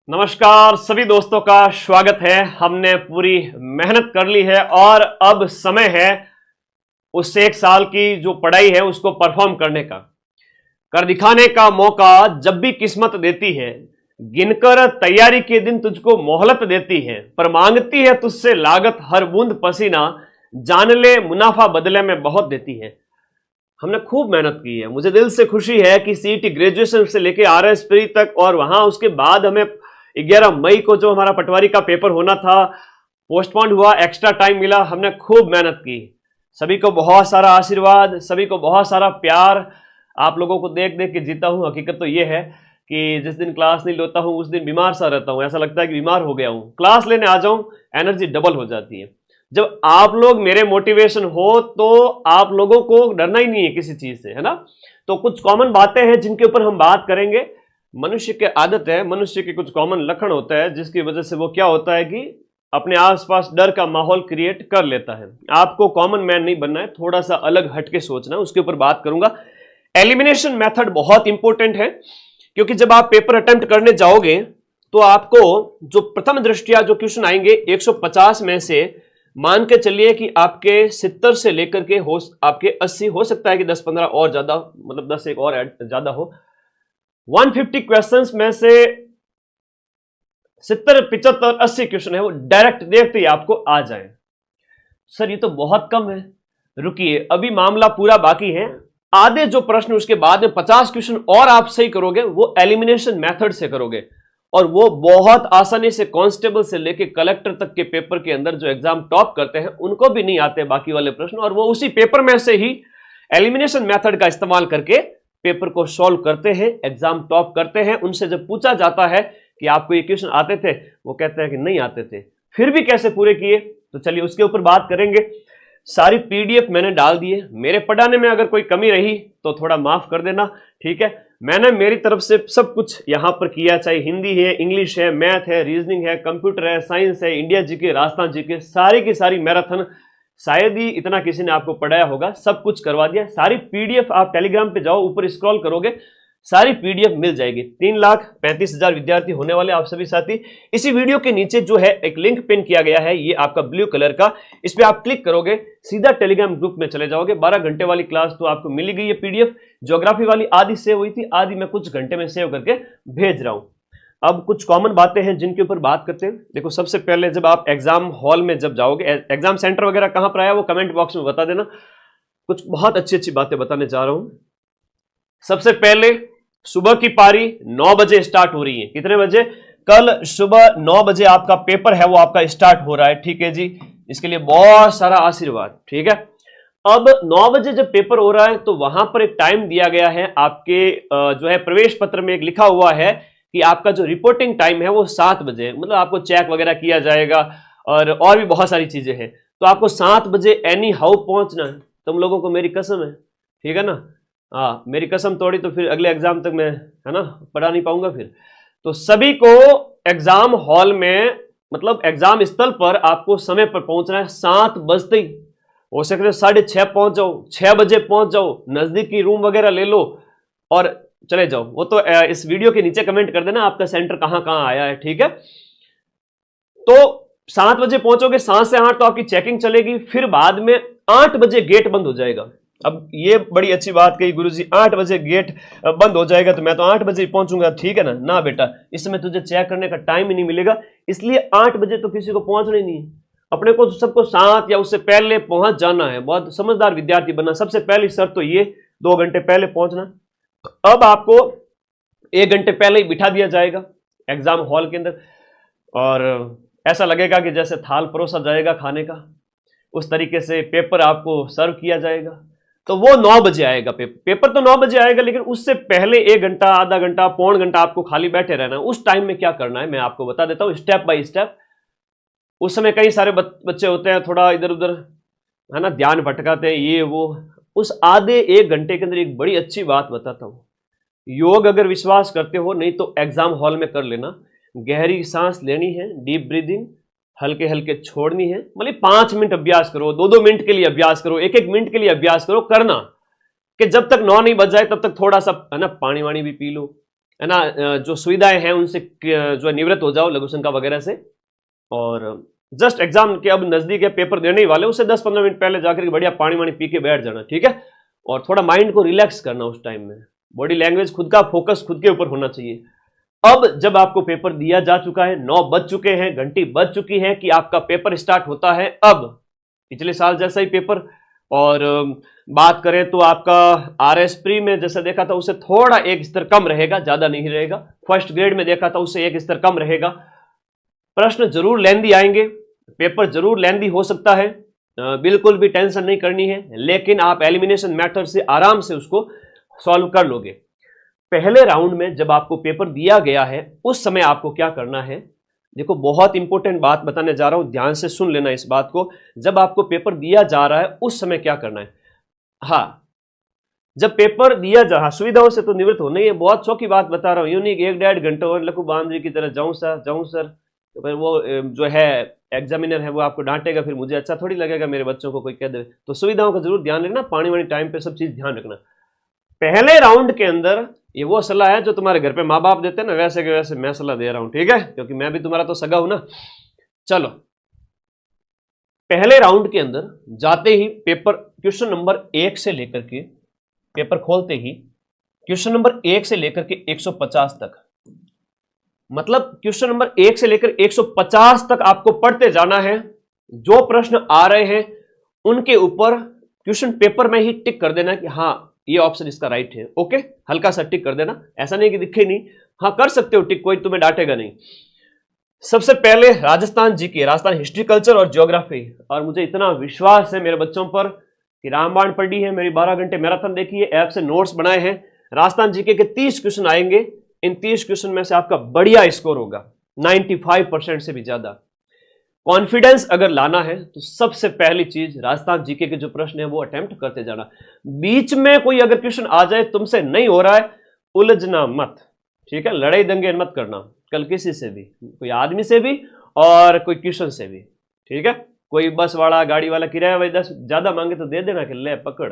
नमस्कार सभी दोस्तों का स्वागत है। हमने पूरी मेहनत कर ली है और अब समय है उस एक साल की जो पढ़ाई है उसको परफॉर्म करने का, कर दिखाने का मौका जब भी किस्मत देती है। गिनकर तैयारी के दिन तुझको मोहलत देती है, पर मांगती है तुझसे लागत हर बूंद पसीना। जान ले मुनाफा बदले में बहुत देती है। हमने खूब मेहनत की है। मुझे दिल से खुशी है कि सीईटी ग्रेजुएशन से लेके आरएस प्री तक और वहां उसके बाद हमें 11 मई को जो हमारा पटवारी का पेपर होना था पोस्टपोन हुआ, एक्स्ट्रा टाइम मिला। हमने खूब मेहनत की। सभी को बहुत सारा आशीर्वाद, सभी को बहुत सारा प्यार। आप लोगों को देख देख के जीता हूं। हकीकत तो ये है कि जिस दिन क्लास नहीं लेता हूं उस दिन बीमार सा रहता हूं। ऐसा लगता है कि बीमार हो गया हूं। क्लास लेने आ जाऊं एनर्जी डबल हो जाती है। जब आप लोग मेरे मोटिवेशन हो तो आप लोगों को डरना ही नहीं है किसी चीज से, है ना। तो कुछ कॉमन बातें हैं जिनके ऊपर हम बात करेंगे। मनुष्य की आदत है, मनुष्य के कुछ कॉमन लक्षण होता है जिसकी वजह से वो क्या होता है कि अपने आसपास डर का माहौल क्रिएट कर लेता है। आपको कॉमन मैन नहीं बनना है, थोड़ा सा अलग हटके सोचना है, उसके ऊपर बात करूंगा। एलिमिनेशन मेथड बहुत इंपॉर्टेंट है क्योंकि जब आप पेपर अटेम्प्ट करने जाओगे तो आपको जो प्रथम दृष्टिया जो क्वेश्चन आएंगे 150 में से मान के चलिए कि आपके 70 से लेकर के हो आपके 80, हो सकता है कि 10-15 और ज्यादा, मतलब 10 एक और ज्यादा हो। 150 क्वेश्चंस में से 70, 75, 80 क्वेश्चन है वो डायरेक्ट देखते ही आपको आ जाए। सर ये तो बहुत कम है। रुकिए, अभी मामला पूरा बाकी है। आधे जो प्रश्न उसके बाद में 50 क्वेश्चन और आप सही करोगे वो एलिमिनेशन मेथड से करोगे, और वो बहुत आसानी से कांस्टेबल से लेके कलेक्टर तक के पेपर के अंदर जो एग्जाम टॉप करते हैं उनको भी नहीं आते बाकी वाले प्रश्न, और वो उसी पेपर में से ही एलिमिनेशन मेथड का इस्तेमाल करके पेपर को सॉल्व करते हैं, एग्जाम टॉप करते हैं। उनसे जब पूछा जाता है कि आपको ये क्वेश्चन आते थे, वो कहते हैं कि नहीं आते थे। फिर भी कैसे पूरे किए, तो चलिए उसके ऊपर बात करेंगे। सारी पीडीएफ मैंने डाल दी है। मेरे पढ़ाने में अगर कोई कमी रही तो थोड़ा माफ कर देना, ठीक है। मैंने मेरी तरफ से सब कुछ यहां पर किया, चाहे हिंदी है, इंग्लिश है, मैथ है, रीजनिंग है, कंप्यूटर है, साइंस है, इंडिया जीके, राजस्थान जीके, सारी की सारी मैराथन। शायद ही इतना किसी ने आपको पढ़ाया होगा, सब कुछ करवा दिया। सारी पीडीएफ आप टेलीग्राम पे जाओ, ऊपर स्क्रॉल करोगे, सारी पीडीएफ मिल जाएगी। 3,35,000 विद्यार्थी होने वाले आप सभी साथी। इसी वीडियो के नीचे जो है एक लिंक पिन किया गया है, ये आपका ब्लू कलर का, इस पे आप क्लिक करोगे सीधा टेलीग्राम ग्रुप में चले जाओगे। 12 घंटे वाली क्लास तो आपको मिली गई है पीडीएफ। ज्योग्राफी वाली आधी सेव हुई थी, आधी मैं कुछ घंटे में सेव करके भेज रहा हूं। अब कुछ कॉमन बातें हैं जिनके ऊपर बात करते हैं। देखो, सबसे पहले जब आप एग्जाम हॉल में जब जाओगे, एग्जाम सेंटर वगैरह कहां पर आया वो कमेंट बॉक्स में बता देना। कुछ बहुत अच्छी अच्छी बातें बताने जा रहा हूं। सबसे पहले सुबह की पारी 9 बजे स्टार्ट हो रही है। कितने बजे? कल सुबह 9 बजे आपका पेपर है वो आपका स्टार्ट हो रहा है, ठीक है जी। इसके लिए बहुत सारा आशीर्वाद, ठीक है। अब 9 बजे जब पेपर हो रहा है तो वहां पर एक टाइम दिया गया है आपके जो है प्रवेश पत्र में एक लिखा हुआ है कि आपका जो रिपोर्टिंग टाइम है वो 7 बजे, मतलब आपको चेक वगैरह किया जाएगा और भी बहुत सारी चीजें हैं। तो आपको 7 बजे एनी हाउ पहुंचना है। तुम लोगों को मेरी कसम है, ठीक है ना। हाँ, मेरी कसम तोड़ी तो फिर अगले एग्जाम तक मैं, है ना, पढ़ा नहीं पाऊंगा फिर। तो सभी को एग्जाम हॉल में, मतलब एग्जाम स्थल पर आपको समय पर पहुंचना है। 7 बजते ही, हो सके तो 6:30 पहुंच जाओ, 6 बजे पहुंच जाओ, नजदीकी रूम वगैरह ले लो और चले जाओ। वो तो इस वीडियो के नीचे कमेंट कर देना आपका सेंटर कहां कहां आया है, ठीक है। तो 7 बजे पहुंचोगे, 7 से 8 तो आपकी चेकिंग चलेगी। फिर बाद में 8 बजे गेट बंद हो जाएगा। अब ये बड़ी अच्छी बात कही गुरुजी, 8 बजे गेट बंद हो जाएगा तो मैं तो 8 बजे पहुंचूंगा, ठीक है ना। ना बेटा, इस समय तुझे चेक करने का टाइम ही नहीं मिलेगा, इसलिए 8 बजे तो किसी को पहुंचना ही नहीं है। अपने को सबको 7 या उससे पहले पहुंच जाना है। बहुत समझदार विद्यार्थी बनना। सबसे पहली शर्त तो ये, 2 घंटे पहले पहुंचना। अब आपको 1 घंटे पहले ही बिठा दिया जाएगा एग्जाम हॉल के अंदर, और ऐसा लगेगा कि जैसे थाल परोसा जाएगा खाने का, उस तरीके से पेपर आपको सर्व किया जाएगा। तो वो 9 बजे आएगा पेपर तो 9 बजे आएगा, लेकिन उससे पहले 1 घंटा, आधा घंटा, पौन घंटा आपको खाली बैठे रहना है। उस टाइम में क्या करना है मैं आपको बता देता हूं स्टेप बाय स्टेप। उस समय कई सारे बच्चे होते हैं थोड़ा इधर उधर, है ना, ध्यान भटकाते हैं, ये वो। उस आधे 1 घंटे के अंदर एक बड़ी अच्छी बात बताता हूं। योग अगर विश्वास करते हो, नहीं तो एग्जाम हॉल में कर लेना। गहरी सांस लेनी है, डीप ब्रीदिंग, हल्के हल्के छोड़नी है। मतलब 5 मिनट अभ्यास करो, 2-2 मिनट के लिए अभ्यास करो, 1-1 मिनट के लिए अभ्यास करो। करना कि जब तक 9 नहीं बज जाए तब तक थोड़ा सा, है ना, पानी वानी भी पी लो, है ना, जो सुविधाएं हैं उनसे जो निवृत्त हो जाओ, लघु शंका वगैरह से। और जस्ट एग्जाम के अब नजदीक है, पेपर देने ही वाले, उससे 10-15 मिनट पहले जाकर के बढ़िया पानी वानी पी के बैठ जाना, ठीक है। और थोड़ा माइंड को रिलैक्स करना उस टाइम में, बॉडी लैंग्वेज खुद का फोकस खुद के ऊपर होना चाहिए। अब जब आपको पेपर दिया जा चुका है, 9 बज चुके हैं, घंटी बज चुकी है कि आपका पेपर स्टार्ट होता है। अब पिछले साल जैसा ही पेपर, और बात करें तो आपका आरएस प्री में जैसा देखा था उससे थोड़ा एक स्तर कम रहेगा, ज्यादा नहीं रहेगा। फर्स्ट ग्रेड में देखा था उससे एक स्तर कम रहेगा। प्रश्न जरूर लेंदी आएंगे, पेपर जरूर लेंदी हो सकता है, बिल्कुल भी टेंशन नहीं करनी है, लेकिन आप एलिमिनेशन मेथड से आराम से उसको सॉल्व कर लोगे। पहले राउंड में जब आपको पेपर दिया गया है उस समय आपको क्या करना है, देखो बहुत इंपॉर्टेंट बात बताने जा रहा हूं, ध्यान से सुन लेना इस बात को। जब आपको पेपर दिया जा रहा है उस समय क्या करना है, हाँ जब पेपर दिया जा, हाँ सुविधाओं से तो निवृत्त होना ही है, बहुत शौक की बात बता रहा हूँ, यूनिक 1-1.5 घंटे और लकू बांद्री की तरह जाऊं सर, तो फिर वो जो है एग्जामिनर है वो आपको डांटेगा, फिर मुझे अच्छा थोड़ी लगेगा मेरे बच्चों को कोई कह दे। तो सुविधाओं का जरूर ध्यान रखना, पानी वानी टाइम पे सब चीज ध्यान रखना। पहले राउंड के अंदर ये वो सलाह है जो तुम्हारे घर पे माँ बाप देते हैं ना, वैसे के वैसे मैं सलाह दे रहा हूं, ठीक है, क्योंकि मैं भी तुम्हारा तो सगा हूं ना। चलो, पहले राउंड के अंदर जाते ही पेपर क्वेश्चन नंबर 1 से लेकर के, पेपर खोलते ही क्वेश्चन नंबर 1 से लेकर के 150 तक, मतलब क्वेश्चन नंबर 1 से लेकर 150 तक आपको पढ़ते जाना है। जो प्रश्न आ रहे हैं उनके ऊपर क्वेश्चन पेपर में ही टिक कर देना कि हाँ ये ऑप्शन इसका राइट है, ओके, हल्का सा टिक कर देना, ऐसा नहीं कि दिखे नहीं, हाँ कर सकते हो टिक, कोई तुम्हें डांटेगा नहीं। सबसे पहले Rajasthan GK, Rajasthan history culture और ज्योग्राफी, और मुझे इतना विश्वास है मेरे बच्चों पर कि रामबाण पढ़ी है, मेरी 12 घंटे मैराथन देखी है, ऐप से नोट्स बनाए हैं। राजस्थान जीके के 30 क्वेश्चन आएंगे, इन 30 क्वेश्चन में से आपका बढ़िया स्कोर होगा, 95% से भी ज्यादा। कॉन्फिडेंस अगर लाना है तो सबसे पहली चीज राजस्थान जीके के जो प्रश्न है वो अटेम्प्ट करते जाना। बीच में कोई अगर क्वेश्चन आ जाए तुमसे नहीं हो रहा है, उलझना मत, ठीक है, लड़ाई दंगे मत करना कल किसी से भी, कोई आदमी से भी और कोई क्वेश्चन से भी, ठीक है। कोई बस वाला गाड़ी वाला किराया भाई 10 ज्यादा मांगे तो दे देना कि ले पकड़,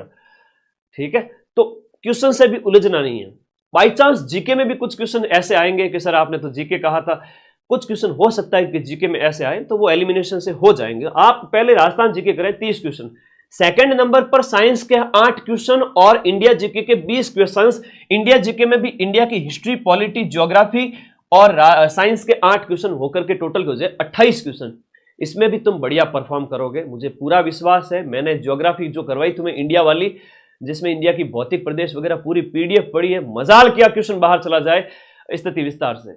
ठीक है। तो क्वेश्चन से भी उलझना नहीं है। बाई चांस जीके में भी कुछ क्वेश्चन ऐसे आएंगे कि सर आपने तो जीके कहा था, कुछ क्वेश्चन हो सकता है कि जीके में ऐसे आए, तो वो एलिमिनेशन से हो जाएंगे। आप पहले राजस्थान जीके करें 30 क्वेश्चन, सेकंड नंबर पर साइंस के 8 क्वेश्चन और इंडिया जीके के 20 क्वेश्चंस। इंडिया जीके में भी इंडिया की हिस्ट्री, पॉलिटी, ज्योग्राफी और साइंस के 8 क्वेश्चन होकर के टोटल हो जाए 28 क्वेश्चन। इसमें भी तुम बढ़िया परफॉर्म करोगे, मुझे पूरा विश्वास है। मैंने ज्योग्राफी जो करवाई तुम्हें इंडिया वाली, जिसमें इंडिया की भौतिक प्रदेश वगैरह पूरी पीडीएफ पढ़ी है, मजाल किया क्वेश्चन बाहर चला जाए स्थिति विस्तार से,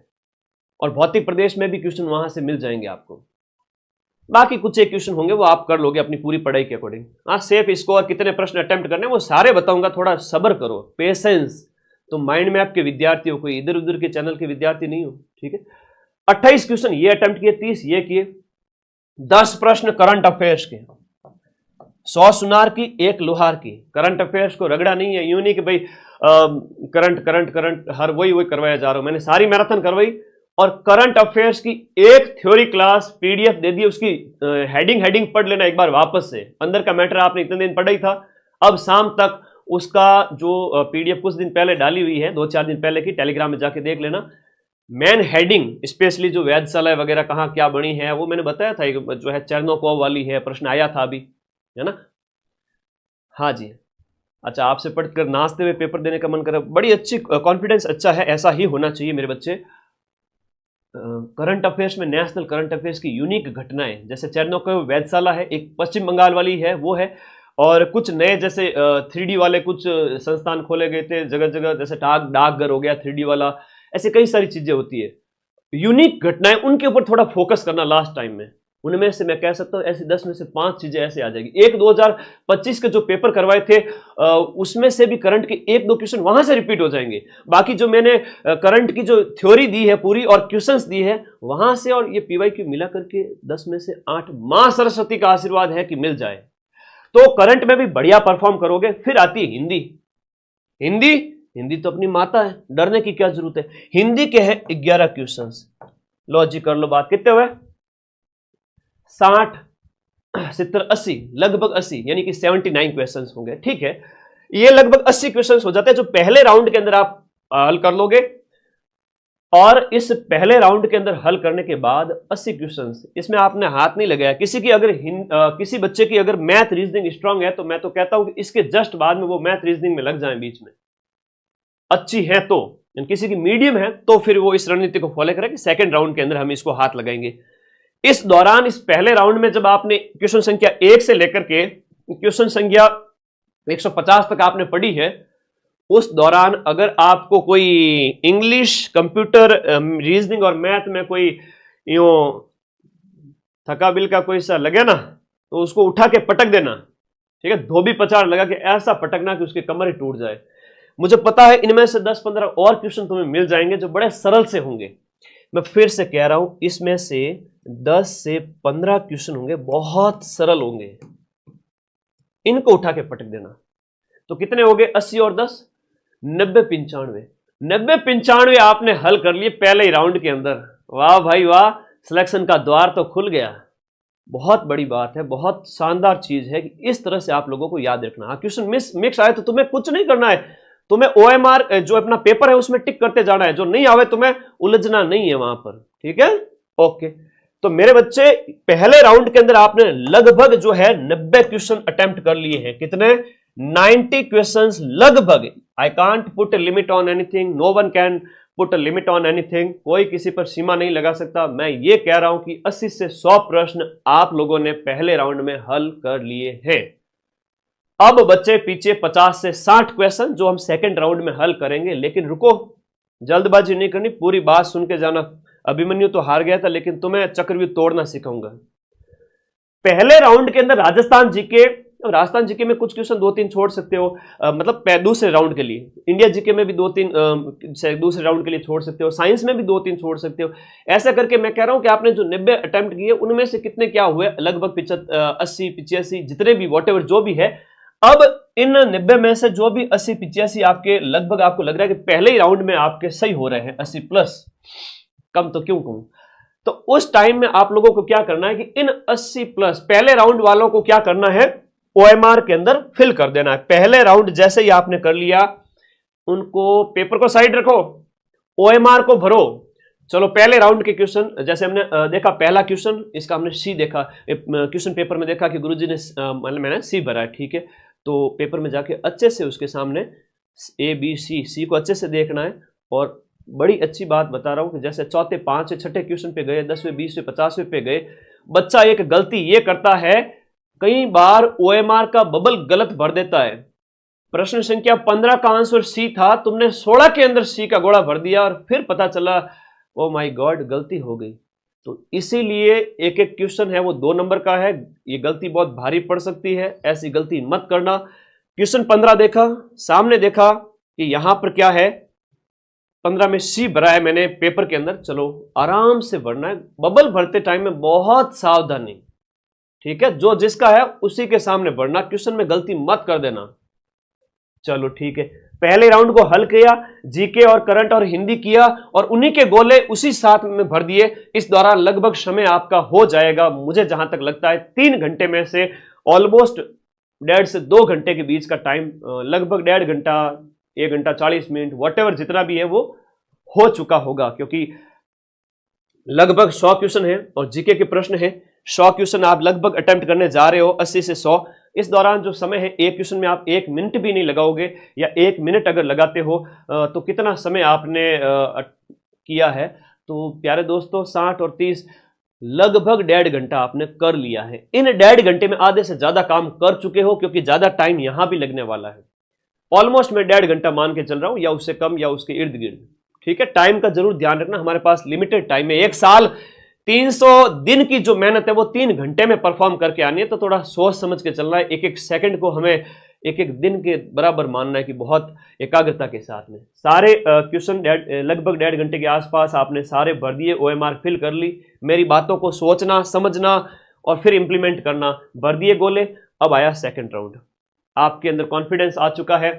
और भौतिक प्रदेश में भी क्वेश्चन वहां से मिल जाएंगे आपको। बाकी कुछ एक क्वेश्चन होंगे वो आप कर लोगे अपनी पूरी पढ़ाई के अकॉर्डिंग। हाँ, सेफ स्कोर, कितने प्रश्न अटेम्प्ट करने वो सारे बताऊंगा, थोड़ा सब्र करो, पेशेंस। तो माइंड मैप के विद्यार्थी हो, कोई इधर उधर के चैनल के विद्यार्थी नहीं हो, ठीक है। 28 क्वेश्चन ये अटेम्प्ट किए, 30 ये किए, 10 प्रश्न करंट अफेयर्स के, 100 सुनार की 1 लोहार की। करंट अफेयर्स को रगड़ा नहीं है, यूं नहीं कि भाई करंट हर वही करवाया जा रहा हूं। मैंने सारी मैराथन करवाई और करंट अफेयर्स की एक थ्योरी क्लास पीडीएफ दे दी, उसकी हेडिंग पढ़ लेना एक बार वापस से। अंदर का मैटर आपने इतने दिन पढ़ा ही था, अब शाम तक उसका जो पीडीएफ कुछ दिन पहले डाली हुई है, 2-4 दिन पहले की, टेलीग्राम में जाके देख लेना। मेन हेडिंग स्पेशली जो वेधशाला वगैरह कहाँ क्या बनी है वो मैंने बताया था, जो है चेरनोकोव वाली है, प्रश्न आया था अभी, है ना। हाँ जी, अच्छा, आपसे पढ़कर नाचते हुए पेपर देने का मन कर रहा है, बड़ी अच्छी, कॉन्फिडेंस अच्छा है, ऐसा ही होना चाहिए मेरे बच्चे। करंट अफेयर्स में नेशनल करंट अफेयर्स की यूनिक घटनाएं, जैसे चेरनोकोव वेधशाला है, एक पश्चिम बंगाल वाली है वो है, और कुछ नए जैसे 3D वाले कुछ संस्थान खोले गए थे जगह जगह, जैसे डाकघर हो गया 3D वाला, ऐसे कई सारी चीजें होती है, यूनिक घटनाएं, उनके ऊपर थोड़ा फोकस करना लास्ट टाइम में। उनमें से मैं कह सकता हूं ऐसी 10 में से 5 चीजें ऐसे आ जाएगी। एक 2025 के जो पेपर करवाए थे उसमें से भी करंट के 1-2 क्वेश्चन वहां से रिपीट हो जाएंगे। बाकी जो मैंने करंट की जो थ्योरी दी है पूरी और क्वेश्चंस दी है वहां से, और ये पीवाईक्यू मिला करके 10 में से 8 मां सरस्वती का आशीर्वाद है कि मिल जाए, तो करंट में भी बढ़िया परफॉर्म करोगे। फिर आती है हिंदी तो अपनी माता है, डरने की क्या जरूरत है। हिंदी के है 11 क्वेश्चन, लो जी कर लो बात, कितने हुए, 60, 70, 80, लगभग 80, यानी कि 79 क्वेश्चंस होंगे, ठीक है। ये लगभग 80 क्वेश्चंस हो जाते हैं जो पहले राउंड के अंदर आप हल कर लोगे। और इस पहले राउंड के अंदर हल करने के बाद 80 क्वेश्चंस, इसमें आपने हाथ नहीं लगाया। किसी की अगर किसी बच्चे की अगर मैथ रीजनिंग स्ट्रांग है तो मैं तो कहता हूं कि इसके जस्ट बाद में वो मैथ रीजनिंग में लग जाए बीच में, अच्छी है तो। किसी की मीडियम है तो फिर वो इस रणनीति को फॉलो करें कि सेकंड राउंड के अंदर हम इसको हाथ लगाएंगे। इस दौरान इस पहले राउंड में जब आपने क्वेश्चन संख्या 1 से लेकर के क्वेश्चन संख्या 150 तक आपने पढ़ी है, उस दौरान अगर आपको कोई इंग्लिश, कंप्यूटर, रीजनिंग और मैथ में कोई यूं थका बिल का कोई सा लगे ना, तो उसको उठा के पटक देना, ठीक है, धोबी पचाड़ लगा के ऐसा पटकना कि उसकी कमर ही टूट जाए। मुझे पता है इनमें से 10-15 और क्वेश्चन तुम्हें मिल जाएंगे जो बड़े सरल से होंगे। मैं फिर से कह रहा हूं, इसमें से 10 से 15 क्वेश्चन होंगे बहुत सरल होंगे, इनको उठा के पटक देना। तो कितने हो गए? 80 और 10 90, 95। 90, 95 आपने हल कर लिए पहले ही राउंड के अंदर। वाह भाई वाह, सिलेक्शन का द्वार तो खुल गया। बहुत बड़ी बात है, बहुत शानदार चीज है कि इस तरह से आप लोगों को याद रखना। हाँ, क्वेश्चन मिक्स आए तो तुम्हें कुछ नहीं करना है, तुम्हें OMR जो अपना पेपर है उसमें टिक करते जाना है, जो नहीं आवे तुम्हें उलझना नहीं है वहां पर, ठीक है। ओके, तो मेरे बच्चे पहले राउंड के अंदर आपने लगभग जो है 90 क्वेश्चन अटेम्प्ट कर लिए हैं। कितने? 90 क्वेश्चंस लगभग। I can't put limit on anything, no one can put limit on anything, कोई किसी पर सीमा नहीं लगा सकता। मैं ये कह रहा हूं कि 80 से 100 प्रश्न आप लोगों ने पहले राउंड में हल कर लिए हैं। अब बच्चे पीछे 50 से 60 क्वेश्चन जो हम सेकंड राउंड में हल करेंगे। लेकिन रुको, जल्दबाजी नहीं करनी, पूरी बात सुन के जाना। अभिमन्यु तो हार गया था, लेकिन तुम्हें चक्रव्यूह तोड़ना सिखाऊंगा। पहले राउंड के अंदर राजस्थान जीके में कुछ क्वेश्चन 2-3 छोड़ सकते हो, मतलब दूसरे राउंड के लिए। इंडिया जीके में भी 2-3 दूसरे राउंड के लिए छोड़ सकते हो, साइंस में भी 2-3 छोड़ सकते हो। ऐसा करके मैं कह रहा हूं कि आपने जो 90 अटेम्प्ट किए उनमें से कितने क्या हुए, लगभग 80-85 जितने भी वॉटेवर जो भी है। अब इन 90 में से जो भी 80-85 आपके लगभग आपको लग रहा है कि पहले ही राउंड में आपके सही हो रहे हैं, 80 प्लस, कम तो क्यों कहूं, तो उस टाइम में आप लोगों को क्या करना है कि इन 80 प्लस पहले राउंड वालों को क्या करना है, OMR के अंदर फिल कर देना है। पहले राउंड जैसे ही आपने कर लिया, उनको पेपर को साइड रखो, OMR को भरो। चलो पहले राउंड के क्वेश्चन जैसे हमने देखा, पहला क्वेश्चन इसका हमने सी देखा, क्वेश्चन पेपर में देखा कि गुरुजी ने मैंने सी भरा है, ठीक है। तो पेपर में जाके अच्छे से उसके सामने ABC को अच्छे से देखना है। और बड़ी अच्छी बात बता रहा हूं कि जैसे चौथे, 5वें, 6ठे क्वेश्चन पे गए, 10वें, 20वें, 50वें पे गए, बच्चा एक गलती ये करता है, कई बार OMR का बबल गलत भर देता है। प्रश्न संख्या 15 का आंसर सी था, तुमने 16 के अंदर सी का घोड़ा भर दिया और फिर पता चला ओ माय गॉड गलती हो गई। तो इसीलिए एक एक क्वेश्चन है वो 2 नंबर का है, ये गलती बहुत भारी पड़ सकती है, ऐसी गलती मत करना। क्वेश्चन 15 देखा, सामने देखा कि यहां पर क्या है, 15 में सी भरा है मैंने पेपर के अंदर। चलो आराम से भरना है, बबल भरते टाइम में बहुत सावधानी, ठीक है। जो जिसका है उसी के सामने भरना, क्वेश्चन में गलती मत कर देना। चलो ठीक है, पहले राउंड को हल किया, जीके और करंट और हिंदी किया और उन्हीं के गोले उसी साथ में भर दिए। इस दौरान लगभग समय आपका हो जाएगा, मुझे जहां तक लगता है 3 घंटे में से ऑलमोस्ट 1.5 से 2 घंटे के बीच का टाइम, लगभग 1.5 घंटा, 1 घंटा 40 मिनट, वॉटेवर जितना भी है वो हो चुका होगा। क्योंकि लगभग 100 क्वेश्चन है और जीके के प्रश्न है, 100 क्वेश्चन आप लगभग अटेम्प्ट करने जा रहे हो, 80 से 100। इस दौरान जो समय है, एक क्वेश्चन में आप 1 मिनट भी नहीं लगाओगे, या 1 मिनट अगर लगाते हो तो कितना समय आपने किया है। तो प्यारे दोस्तों, 60 और 30 लगभग 1.5 घंटा आपने कर लिया है। इन 1.5 घंटे में आधे से ज्यादा काम कर चुके हो, क्योंकि ज्यादा टाइम यहां भी लगने वाला है। ऑलमोस्ट मैं 1.5 घंटा मान के चल रहा हूं, या उससे कम या उसके इर्द गिर्द, ठीक है। टाइम का जरूर ध्यान रखना, हमारे पास लिमिटेड टाइम है। 1 साल 300 दिन की जो मेहनत है वो 3 घंटे में परफॉर्म करके आनी है। तो थोड़ा सोच समझ के चलना है, एक एक सेकंड को हमें एक एक दिन के बराबर मानना है कि बहुत एकाग्रता के साथ में। सारे क्वेश्चन लगभग 1.5 घंटे के आसपास आपने सारे भर दिए, OMR फिल कर ली। मेरी बातों को सोचना, समझना और फिर इंप्लीमेंट करना, भर दिए गोले। अब आया सेकंड राउंड, आपके अंदर कॉन्फिडेंस आ चुका है।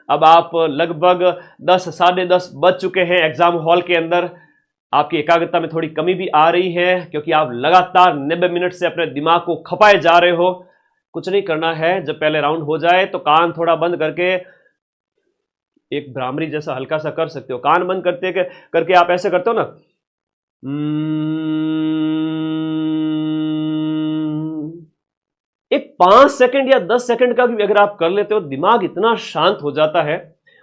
अब आप लगभग 10, 10:30 बज चुके हैं एग्जाम हॉल के अंदर। आपकी एकाग्रता में थोड़ी कमी भी आ रही है, क्योंकि आप लगातार 90 मिनट से अपने दिमाग को खपाए जा रहे हो। कुछ नहीं करना है, जब पहले राउंड हो जाए तो कान थोड़ा बंद करके एक भ्रामरी जैसा हल्का सा कर सकते हो, कान बंद करके आप ऐसे करते हो ना, एक 5 सेकंड या 10 सेकंड का भी अगर आप कर लेते हो, दिमाग इतना शांत हो जाता है।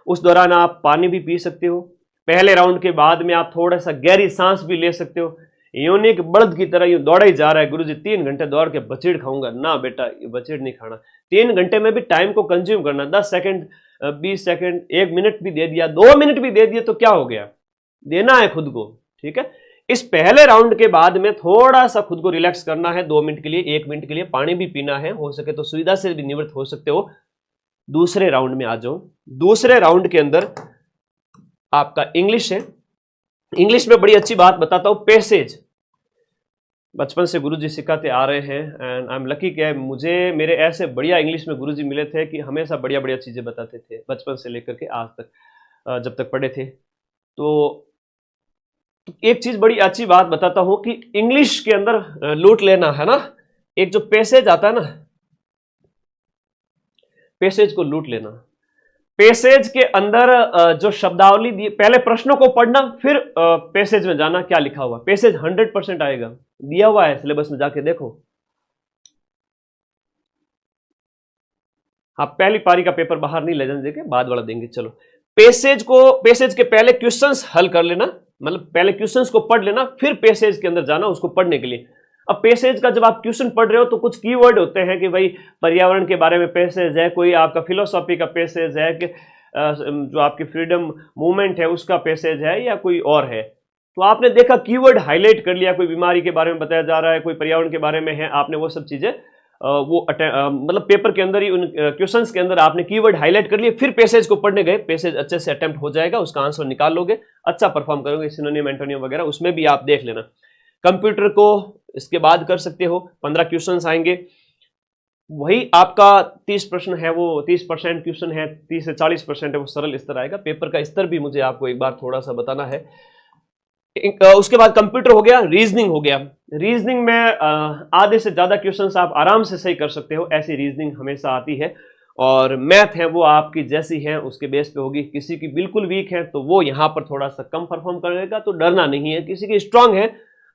उस दौरान आप पानी भी पी सकते हो। पहले राउंड के बाद में आप थोड़ा सा गहरी सांस भी ले सकते हो। यूनिक बड़द की तरह यूं दौड़ा ही जा रहा है, गुरुजी 3 घंटे दौड़ के बचीड़ खाऊंगा ना बेटा, ये बचीड़ नहीं खाना। 3 घंटे में भी टाइम को कंज्यूम करना, 10 सेकंड 20 सेकंड 1 मिनट भी दे दिया, 2 मिनट भी दे दिया तो क्या हो गया, देना है खुद को, ठीक है। इस पहले राउंड के बाद में थोड़ा सा खुद को रिलैक्स करना है, 2 मिनट के लिए 1 मिनट के लिए पानी भी पीना है, हो सके तो सुविधा से भी निवृत्त हो सकते हो। दूसरे राउंड में आ जाओ। दूसरे राउंड के अंदर आपका इंग्लिश है। इंग्लिश में बड़ी अच्छी बात बताता हूं, पैसेज बचपन से गुरुजी सिखाते आ रहे हैं एंड आई एम लकी कि मुझे मेरे ऐसे बढ़िया इंग्लिश में गुरुजी मिले थे कि हमेशा बढ़िया बढ़िया चीजें बताते थे, बचपन से लेकर के आज तक जब तक पढ़े थे। तो एक चीज बड़ी अच्छी बात बताता हूं कि इंग्लिश के अंदर लूट लेना है ना, एक जो पैसेज आता है ना, पैसेज को लूट लेना। पैसेज के अंदर जो शब्दावली दी, पहले प्रश्नों को पढ़ना फिर पैसेज में जाना क्या लिखा हुआ। पैसेज 100% आएगा, दिया हुआ है सिलेबस में, जाके देखो। आप पहली पारी का पेपर बाहर नहीं ले जाने देंगे, बाद वाला देंगे। चलो पैसेज के पहले क्वेश्चंस हल कर लेना, मतलब पहले क्वेश्चंस को पढ़ लेना फिर पैसेज के अंदर जाना उसको पढ़ने के लिए। अब पैसेज का जब आप क्वेश्चन पढ़ रहे हो तो कुछ कीवर्ड होते हैं कि भाई पर्यावरण के बारे में पैसेज है, कोई आपका फिलोसॉफी का पैसेज है, कि जो आपकी फ्रीडम मूवमेंट है उसका पैसेज है, या कोई और है। तो आपने देखा कीवर्ड हाईलाइट कर लिया, कोई बीमारी के बारे में बताया जा रहा है, कोई पर्यावरण के बारे में है, आपने वो सब चीजें मतलब पेपर के अंदर ही उन क्वेश्चंस के अंदर आपने कीवर्ड हाईलाइट कर लिए, फिर पैसेज को पढ़ने गए, पैसेज अच्छे से अटेम्प्ट हो जाएगा, उसका आंसर निकाल लोगे, अच्छा परफॉर्म करोगे। सिनोनिम एंटोनियम वगैरह उसमें भी आप देख लेना। कंप्यूटर को इसके बाद कर सकते हो, 15 क्वेश्चंस आएंगे, वही आपका 30 प्रश्न है, वो 30% क्वेश्चन है, 30 से 40% है वो सरल स्तर आएगा। पेपर का स्तर भी मुझे आपको एक बार थोड़ा सा बताना है। उसके बाद कंप्यूटर हो गया, रीजनिंग हो गया। रीजनिंग में आधे से ज्यादा क्वेश्चंस आप आराम से सही कर सकते हो, ऐसी रीजनिंग हमेशा आती है। और मैथ है वो आपकी जैसी है उसके बेस पे होगी, किसी की बिल्कुल वीक है तो वो यहां पर थोड़ा सा कम परफॉर्म करेगा, तो डरना नहीं है। किसी की स्ट्रांग है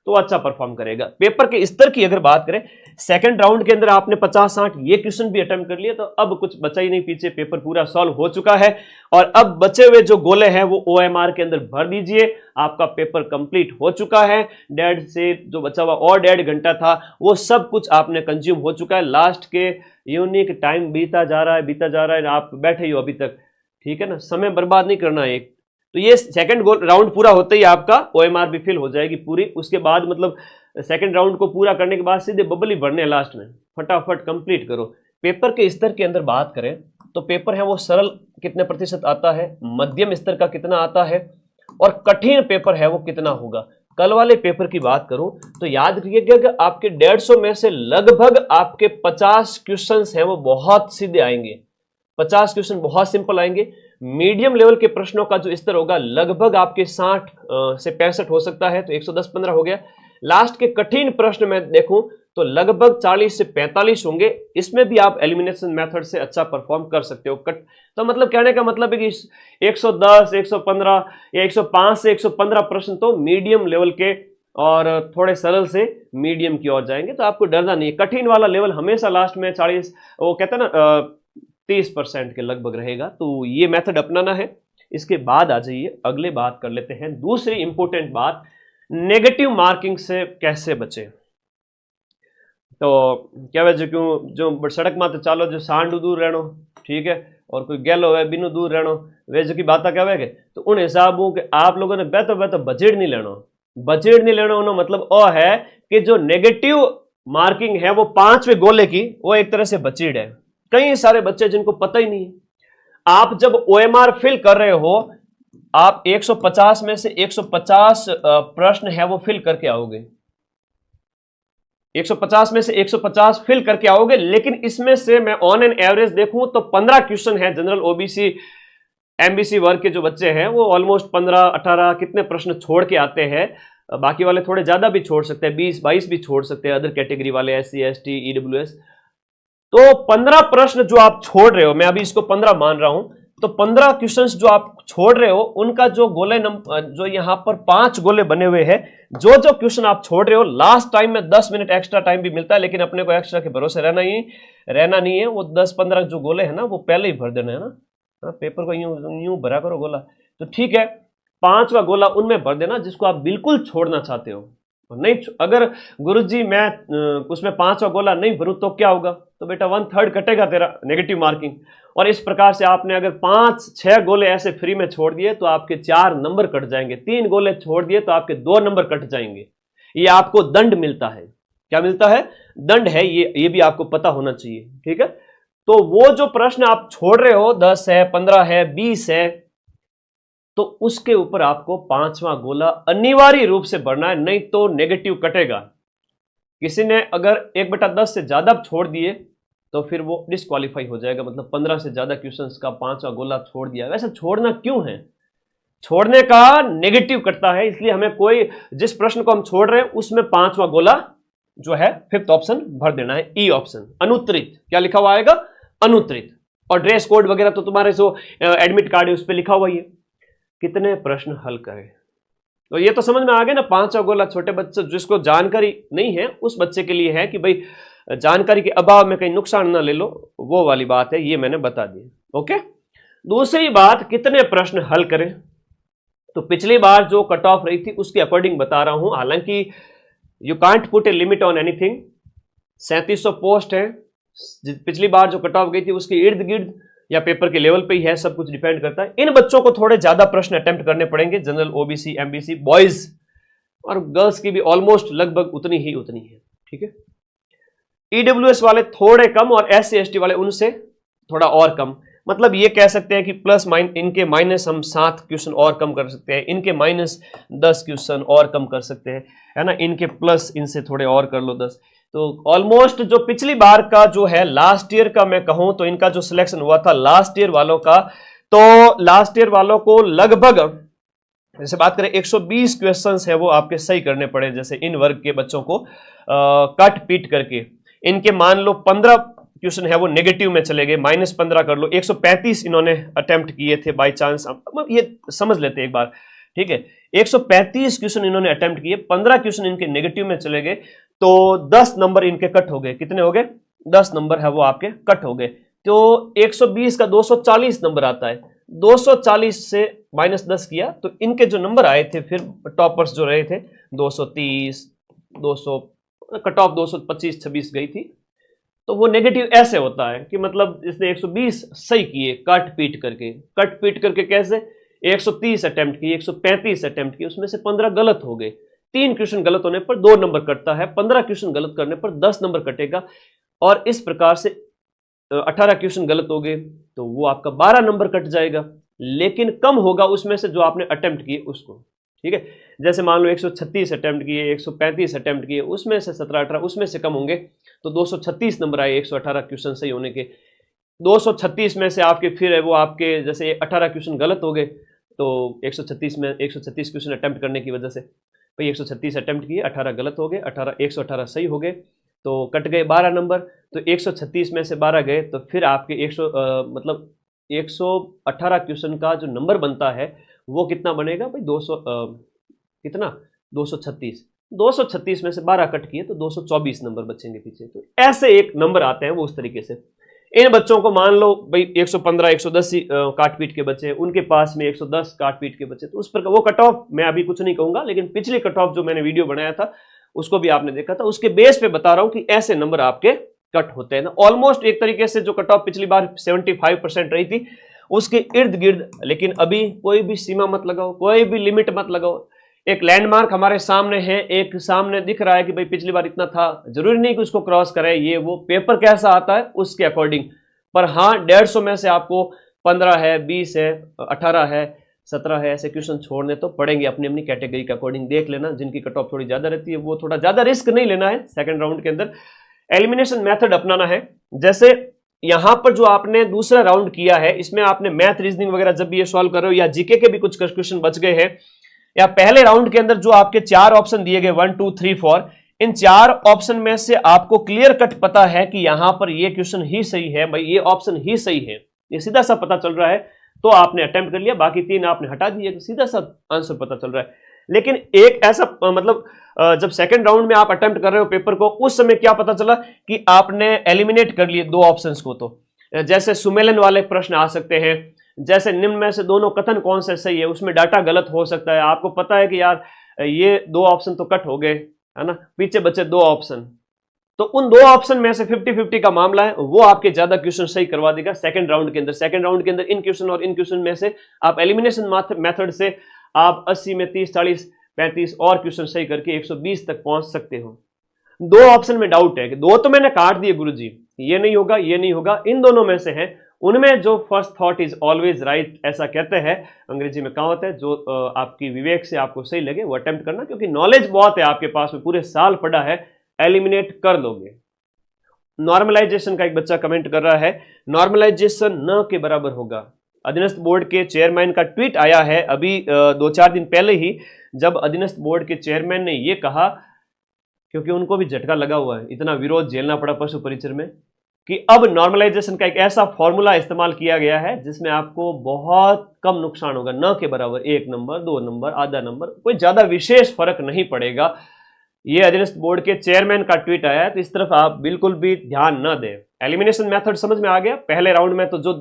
तो अच्छा परफॉर्म करेगा। पेपर के स्तर की अगर बात करें, सेकंड राउंड के अंदर आपने 50-60 ये क्वेश्चन भी अटेम्प्ट कर लिए, तो अब कुछ बचा ही नहीं पीछे, पेपर पूरा सॉल्व हो चुका है। और अब बचे हुए जो गोले हैं वो OMR के अंदर भर दीजिए, आपका पेपर कंप्लीट हो चुका है। 1.5 से जो बचा हुआ और 1.5 घंटा था वो सब कुछ आपने कंज्यूम हो चुका है। लास्ट के यूनिक टाइम बीता जा रहा है, आप बैठे ही हो अभी तक, ठीक है ना, समय बर्बाद नहीं करना है। तो ये सेकंड राउंड पूरा होते ही आपका OMR भी फिल हो जाएगी पूरी। उसके बाद मतलब सेकंड राउंड को पूरा करने के बाद सीधे बबल ही भरने लास्ट में, फटाफट कंप्लीट करो। पेपर के स्तर के अंदर बात करें तो पेपर है वो सरल कितने प्रतिशत आता है, मध्यम स्तर का कितना आता है, और कठिन पेपर है वो कितना होगा। कल वाले पेपर की बात करूं तो याद रखिएगा कि आपके 150 में से लगभग आपके 50 क्वेश्चन हैं वो बहुत सीधे आएंगे, 50 क्वेश्चन बहुत सिंपल आएंगे। मीडियम लेवल के प्रश्नों का जो स्तर होगा लगभग आपके 60 से 65 हो सकता है, तो 110-15 हो गया। लास्ट के कठिन प्रश्न में देखूं तो लगभग 40 से 45 होंगे, इसमें भी आप एलिमिनेशन मेथड से अच्छा परफॉर्म कर सकते हो। तो मतलब कहने का मतलब है कि 110, 115 या 105 से 115 प्रश्न तो मीडियम लेवल के और थोड़े सरल से मीडियम की ओर जाएंगे, तो आपको डरना नहीं है। कठिन वाला लेवल हमेशा लास्ट में 40, वो कहते हैं ना 30% के लगभग रहेगा, तो ये मेथड अपनाना है। इसके बाद आ जाइए अगले बात कर लेते हैं, दूसरी इंपॉर्टेंट बात, नेगेटिव मार्किंग से कैसे बचे। तो क्या वजह क्यों जो सड़क माते चालो जो सांडू दूर रहनो, ठीक है, और कोई गैलो है बिनु दूर रहनो, वे जो की बात क्या है तो उन हिसाबों के आप लोगों ने बेहतर बजट नहीं लेना। उन्होंने मतलब ओ है कि जो नेगेटिव मार्किंग है वो 5वें गोले की, वो एक तरह से बचीड़ है। कई सारे बच्चे जिनको पता ही नहीं है, आप जब OMR फिल कर रहे हो, आप 150 में से 150 प्रश्न है वो फिल करके आओगे, 150 में से 150 फिल करके आओगे, लेकिन इसमें से मैं ऑन एन एवरेज देखूं तो 15 क्वेश्चन है जनरल OBC MBC वर्ग के जो बच्चे हैं वो ऑलमोस्ट 15-18 कितने प्रश्न छोड़ के आते हैं। बाकी वाले थोड़े ज्यादा भी छोड़ सकते हैं, 20-22 भी छोड़ सकते हैं, अदर कैटेगरी वाले SC ST EWS। तो 15 प्रश्न जो आप छोड़ रहे हो, मैं अभी इसको 15 मान रहा हूं, तो 15 क्वेश्चंस जो आप छोड़ रहे हो उनका जो गोले जो यहां पर 5 गोले बने हुए हैं, जो जो क्वेश्चन आप छोड़ रहे हो लास्ट टाइम में 10 मिनट एक्स्ट्रा टाइम भी मिलता है, लेकिन अपने को एक्स्ट्रा के भरोसे रहना नहीं है। वो 10-15 जो गोले हैं ना वो पहले ही भर देना है ना, पेपर को यूं भरा करो गोला, तो ठीक है 5वां गोला उनमें भर देना जिसको आप बिल्कुल छोड़ना चाहते हो। नहीं, अगर गुरुजी मैं उसमें 5वां गोला नहीं भरूं तो क्या होगा, तो बेटा 1/3 कटेगा तेरा नेगेटिव मार्किंग। और इस प्रकार से आपने अगर 5-6 गोले ऐसे फ्री में छोड़ दिए तो आपके 4 नंबर कट जाएंगे, 3 गोले छोड़ दिए तो आपके 2 नंबर कट जाएंगे। ये आपको दंड मिलता है। क्या मिलता है? दंड है। ये भी आपको पता होना चाहिए, ठीक है। तो वो जो प्रश्न आप छोड़ रहे हो 10 है, 15 है, 20 है, तो उसके ऊपर आपको 5वां गोला अनिवार्य रूप से भरना है, नहीं तो नेगेटिव कटेगा। किसी ने अगर 1/10 से ज्यादा छोड़ दिए तो फिर वो डिस्क्वालीफाई हो जाएगा, मतलब 15 से ज्यादा क्वेश्चंस का 5वां गोला छोड़ दिया। वैसे छोड़ना क्यों है? छोड़ने का नेगेटिव कटता है, इसलिए हमें कोई जिस प्रश्न को हम छोड़ रहे हैं उसमें 5वां गोला जो है 5th ऑप्शन भर देना है, ई ऑप्शन, अनुत्तरित। क्या लिखा हुआ आएगा? अनुत्तरित। और ड्रेस कोड वगैरह तो तुम्हारे जो एडमिट कार्ड है उस पर लिखा हुआ ही है। कितने प्रश्न हल करें, तो ये तो समझ में आ गया ना। 5वां गोला छोटे बच्चे जिसको जानकारी नहीं है उस बच्चे के लिए है कि भाई जानकारी के अभाव में कहीं नुकसान ना ले लो, वो वाली बात है, ये मैंने बता दी। ओके, दूसरी बात, कितने प्रश्न हल करें, तो पिछली बार जो कट ऑफ रही थी उसके अकॉर्डिंग बता रहा हूं। हालांकि you can't put a limit on anything, 3700 post है। पिछली बार जो कट ऑफ गई थी उसके इर्द गिर्द या पेपर के लेवल पे ही है, सब कुछ डिपेंड करता है। इन बच्चों को थोड़े ज्यादा प्रश्न अटेम्प्ट करने पड़ेंगे, जनरल, ओबीसी, एमबीसी, बॉयज और गर्ल्स की भी ऑलमोस्ट लगभग उतनी ही है, ठीक है। ईडब्ल्यूएस वाले थोड़े कम और एससी एसटी वाले उनसे थोड़ा और कम। मतलब ये कह सकते हैं कि प्लस इनके माइनस हम 7 क्वेश्चन और कम कर सकते हैं, इनके माइनस 10 क्वेश्चन और कम कर सकते हैं, है ना, इनके प्लस इनसे थोड़े और कर लो 10। तो ऑलमोस्ट जो पिछली बार का जो है लास्ट ईयर का मैं कहूं तो इनका जो सिलेक्शन हुआ था लास्ट ईयर वालों का, तो लास्ट ईयर वालों को लगभग जैसे बात करें 120 क्वेश्चंस है वो आपके सही करने पड़े। जैसे इन वर्ग के बच्चों को कट पीट करके इनके मान लो 15 क्वेश्चन है वो नेगेटिव में चले गए, -15 कर लो। 135 इन्होंने अटेम्प्ट किए थे बाय चांस, ये समझ लेते एक बार, ठीक है। 135 क्वेश्चन इन्होंने अटेम्प्ट किए, 15 क्वेश्चन इनके नेगेटिव में चले गए, तो 10 नंबर इनके कट हो गए। कितने हो गए? 10 नंबर है वो आपके कट हो गए। तो 120 का 240 नंबर आता है, 240 से -10 किया तो इनके जो नंबर आए थे फिर टॉपर्स जो रहे थे 230, 200, कट ऑफ 225-26 गई थी। तो वो नेगेटिव ऐसे होता है कि मतलब इसने 120 सही किए कट पीट करके कैसे 130 अटेम्प्ट किए, 135 अटेम्प्ट किए, उसमें से 15 गलत हो गए। 3 क्वेश्चन गलत होने पर 2 नंबर कटता है, 15 क्वेश्चन गलत करने पर 10 नंबर कटेगा। और इस प्रकार से 18 क्वेश्चन गलत हो गए तो वो आपका 12 नंबर कट जाएगा, लेकिन कम होगा उसमें से जो आपने अटेम्प्ट किए उसको, ठीक है। जैसे मान लो 136 अटेम्प्ट किए, 135 अटेम्प्ट किए, उसमें से 17-18 उसमें से कम होंगे तो 236 नंबर आए 118 क्वेश्चन सही होने के। 236 में से आपके फिर है वो आपके जैसे 18 क्वेश्चन गलत हो गए तो 136 में 136 क्वेश्चन अटेम्प्ट करने की वजह से भाई 136 अटेम्प्ट किए, 18 गलत हो गए, 118 सही हो गए तो कट गए 12 नंबर। तो 136 में से 12 गए तो फिर आपके मतलब 118 क्वेश्चन का जो नंबर बनता है वो कितना बनेगा भाई 200 236। 236 में से 12 कट किए तो 224 नंबर बचेंगे पीछे। तो ऐसे एक नंबर आते हैं वो उस तरीके से। इन बच्चों को मान लो भाई 115 110 काट पीट के बचे, उनके पास में 110 काट पीट के बचे, तो उस पर वो कट ऑफ मैं अभी कुछ नहीं कहूंगा, लेकिन पिछली कट ऑफ जो मैंने वीडियो बनाया था उसको भी आपने देखा था, उसके बेस पे बता रहा हूं कि ऐसे नंबर आपके कट होते हैं ना। ऑलमोस्ट एक तरीके से जो कट ऑफ पिछली बार 75% रही थी उसके इर्द गिर्द। लेकिन अभी कोई भी सीमा मत लगाओ, कोई भी लिमिट मत लगाओ। एक लैंडमार्क हमारे सामने है, एक सामने दिख रहा है कि भाई पिछली बार इतना था, जरूरी नहीं कि उसको क्रॉस करे, ये वो पेपर कैसा आता है उसके अकॉर्डिंग। पर हाँ 150 में से आपको 15 है, 20 है, 18 है, 17 है, ऐसे क्वेश्चन छोड़ने तो पड़ेंगे अपनी अपनी कैटेगरी के अकॉर्डिंग। देख लेना जिनकी कट ऑफ थोड़ी ज्यादा रहती है वो थोड़ा ज्यादा रिस्क नहीं लेना है सेकंड राउंड के अंदर, एलिमिनेशन मेथड अपनाना है। जैसे यहां पर जो आपने दूसरा राउंड किया है इसमें आपने मैथ रीजनिंग वगैरह जब भी ये सॉल्व कर रहे हो या जीके के भी कुछ क्वेश्चन बच गए हैं, या पहले राउंड के अंदर जो आपके 4 ऑप्शन दिए गए 1 2 3 4, इन 4 ऑप्शन में से आपको क्लियर कट पता है कि यहां पर ये क्वेश्चन ही सही है, भाई ये ऑप्शन ही सही है, ये सीधा सा पता चल रहा है तो आपने अटेम्प्ट कर लिया, बाकी 3 आपने हटा दिए, तो सीधा सा आंसर पता चल रहा है। लेकिन एक ऐसा मतलब जब सेकंड राउंड में आप अटेम्प्ट कर रहे हो पेपर को, उस समय क्या पता चला कि आपने एलिमिनेट कर लिए 2 ऑप्शंस को। तो जैसे सुमेलन वाले प्रश्न आ सकते हैं, जैसे निम्न में से दोनों कथन कौन से सही है, उसमें डाटा गलत हो सकता है। आपको पता है कि यार ये 2 ऑप्शन तो कट हो गए, है ना, पीछे बचे 2 ऑप्शन, तो उन 2 ऑप्शन में से 50-50 का मामला है, वो आपके ज्यादा क्वेश्चन सही करवा देगा सेकंड राउंड के अंदर। सेकंड राउंड के अंदर इन क्वेश्चन और इन क्वेश्चन में से आप एलिमिनेशन मेथड से आप 80 में 30, 40, 35 और क्वेश्चन सही करके 120 तक पहुंच सकते हो। 2 ऑप्शन में डाउट है कि 2 तो मैंने काट दिए गुरुजी, ये नहीं होगा, ये नहीं होगा, इन दोनों में से है, उनमें जो first thought is always right, ऐसा कहते हैं, अंग्रेजी में कहावत है, जो आपकी विवेक से आपको सही लगे वो अटेम्प्ट करना, क्योंकि नॉलेज बहुत है आपके पास में, पूरे साल पढ़ा है, एलिमिनेट कर लोगे। नॉर्मलाइजेशन का एक बच्चा कमेंट कर रहा है, नॉर्मलाइजेशन न के बराबर होगा। अधीनस्थ बोर्ड के चेयरमैन का ट्वीट आया है अभी 2-4 दिन पहले ही, जब अधीनस्थ बोर्ड के चेयरमैन ने यह कहा, क्योंकि उनको भी झटका लगा हुआ है, इतना विरोध झेलना पड़ा पशु परिचर में, कि अब नॉर्मलाइजेशन का एक ऐसा फॉर्मूला इस्तेमाल किया गया है जिसमें आपको बहुत कम नुकसान होगा, न के बराबर, 1 नंबर, 2 नंबर, आधा नंबर, कोई ज्यादा विशेष फर्क नहीं पड़ेगा। ये अधीनस्थ बोर्ड के चेयरमैन का ट्वीट आया है, तो इस तरफ आप बिल्कुल भी ध्यान न दें। एलिमिनेशन मेथड समझ में आ गया। पहले राउंड में तो जो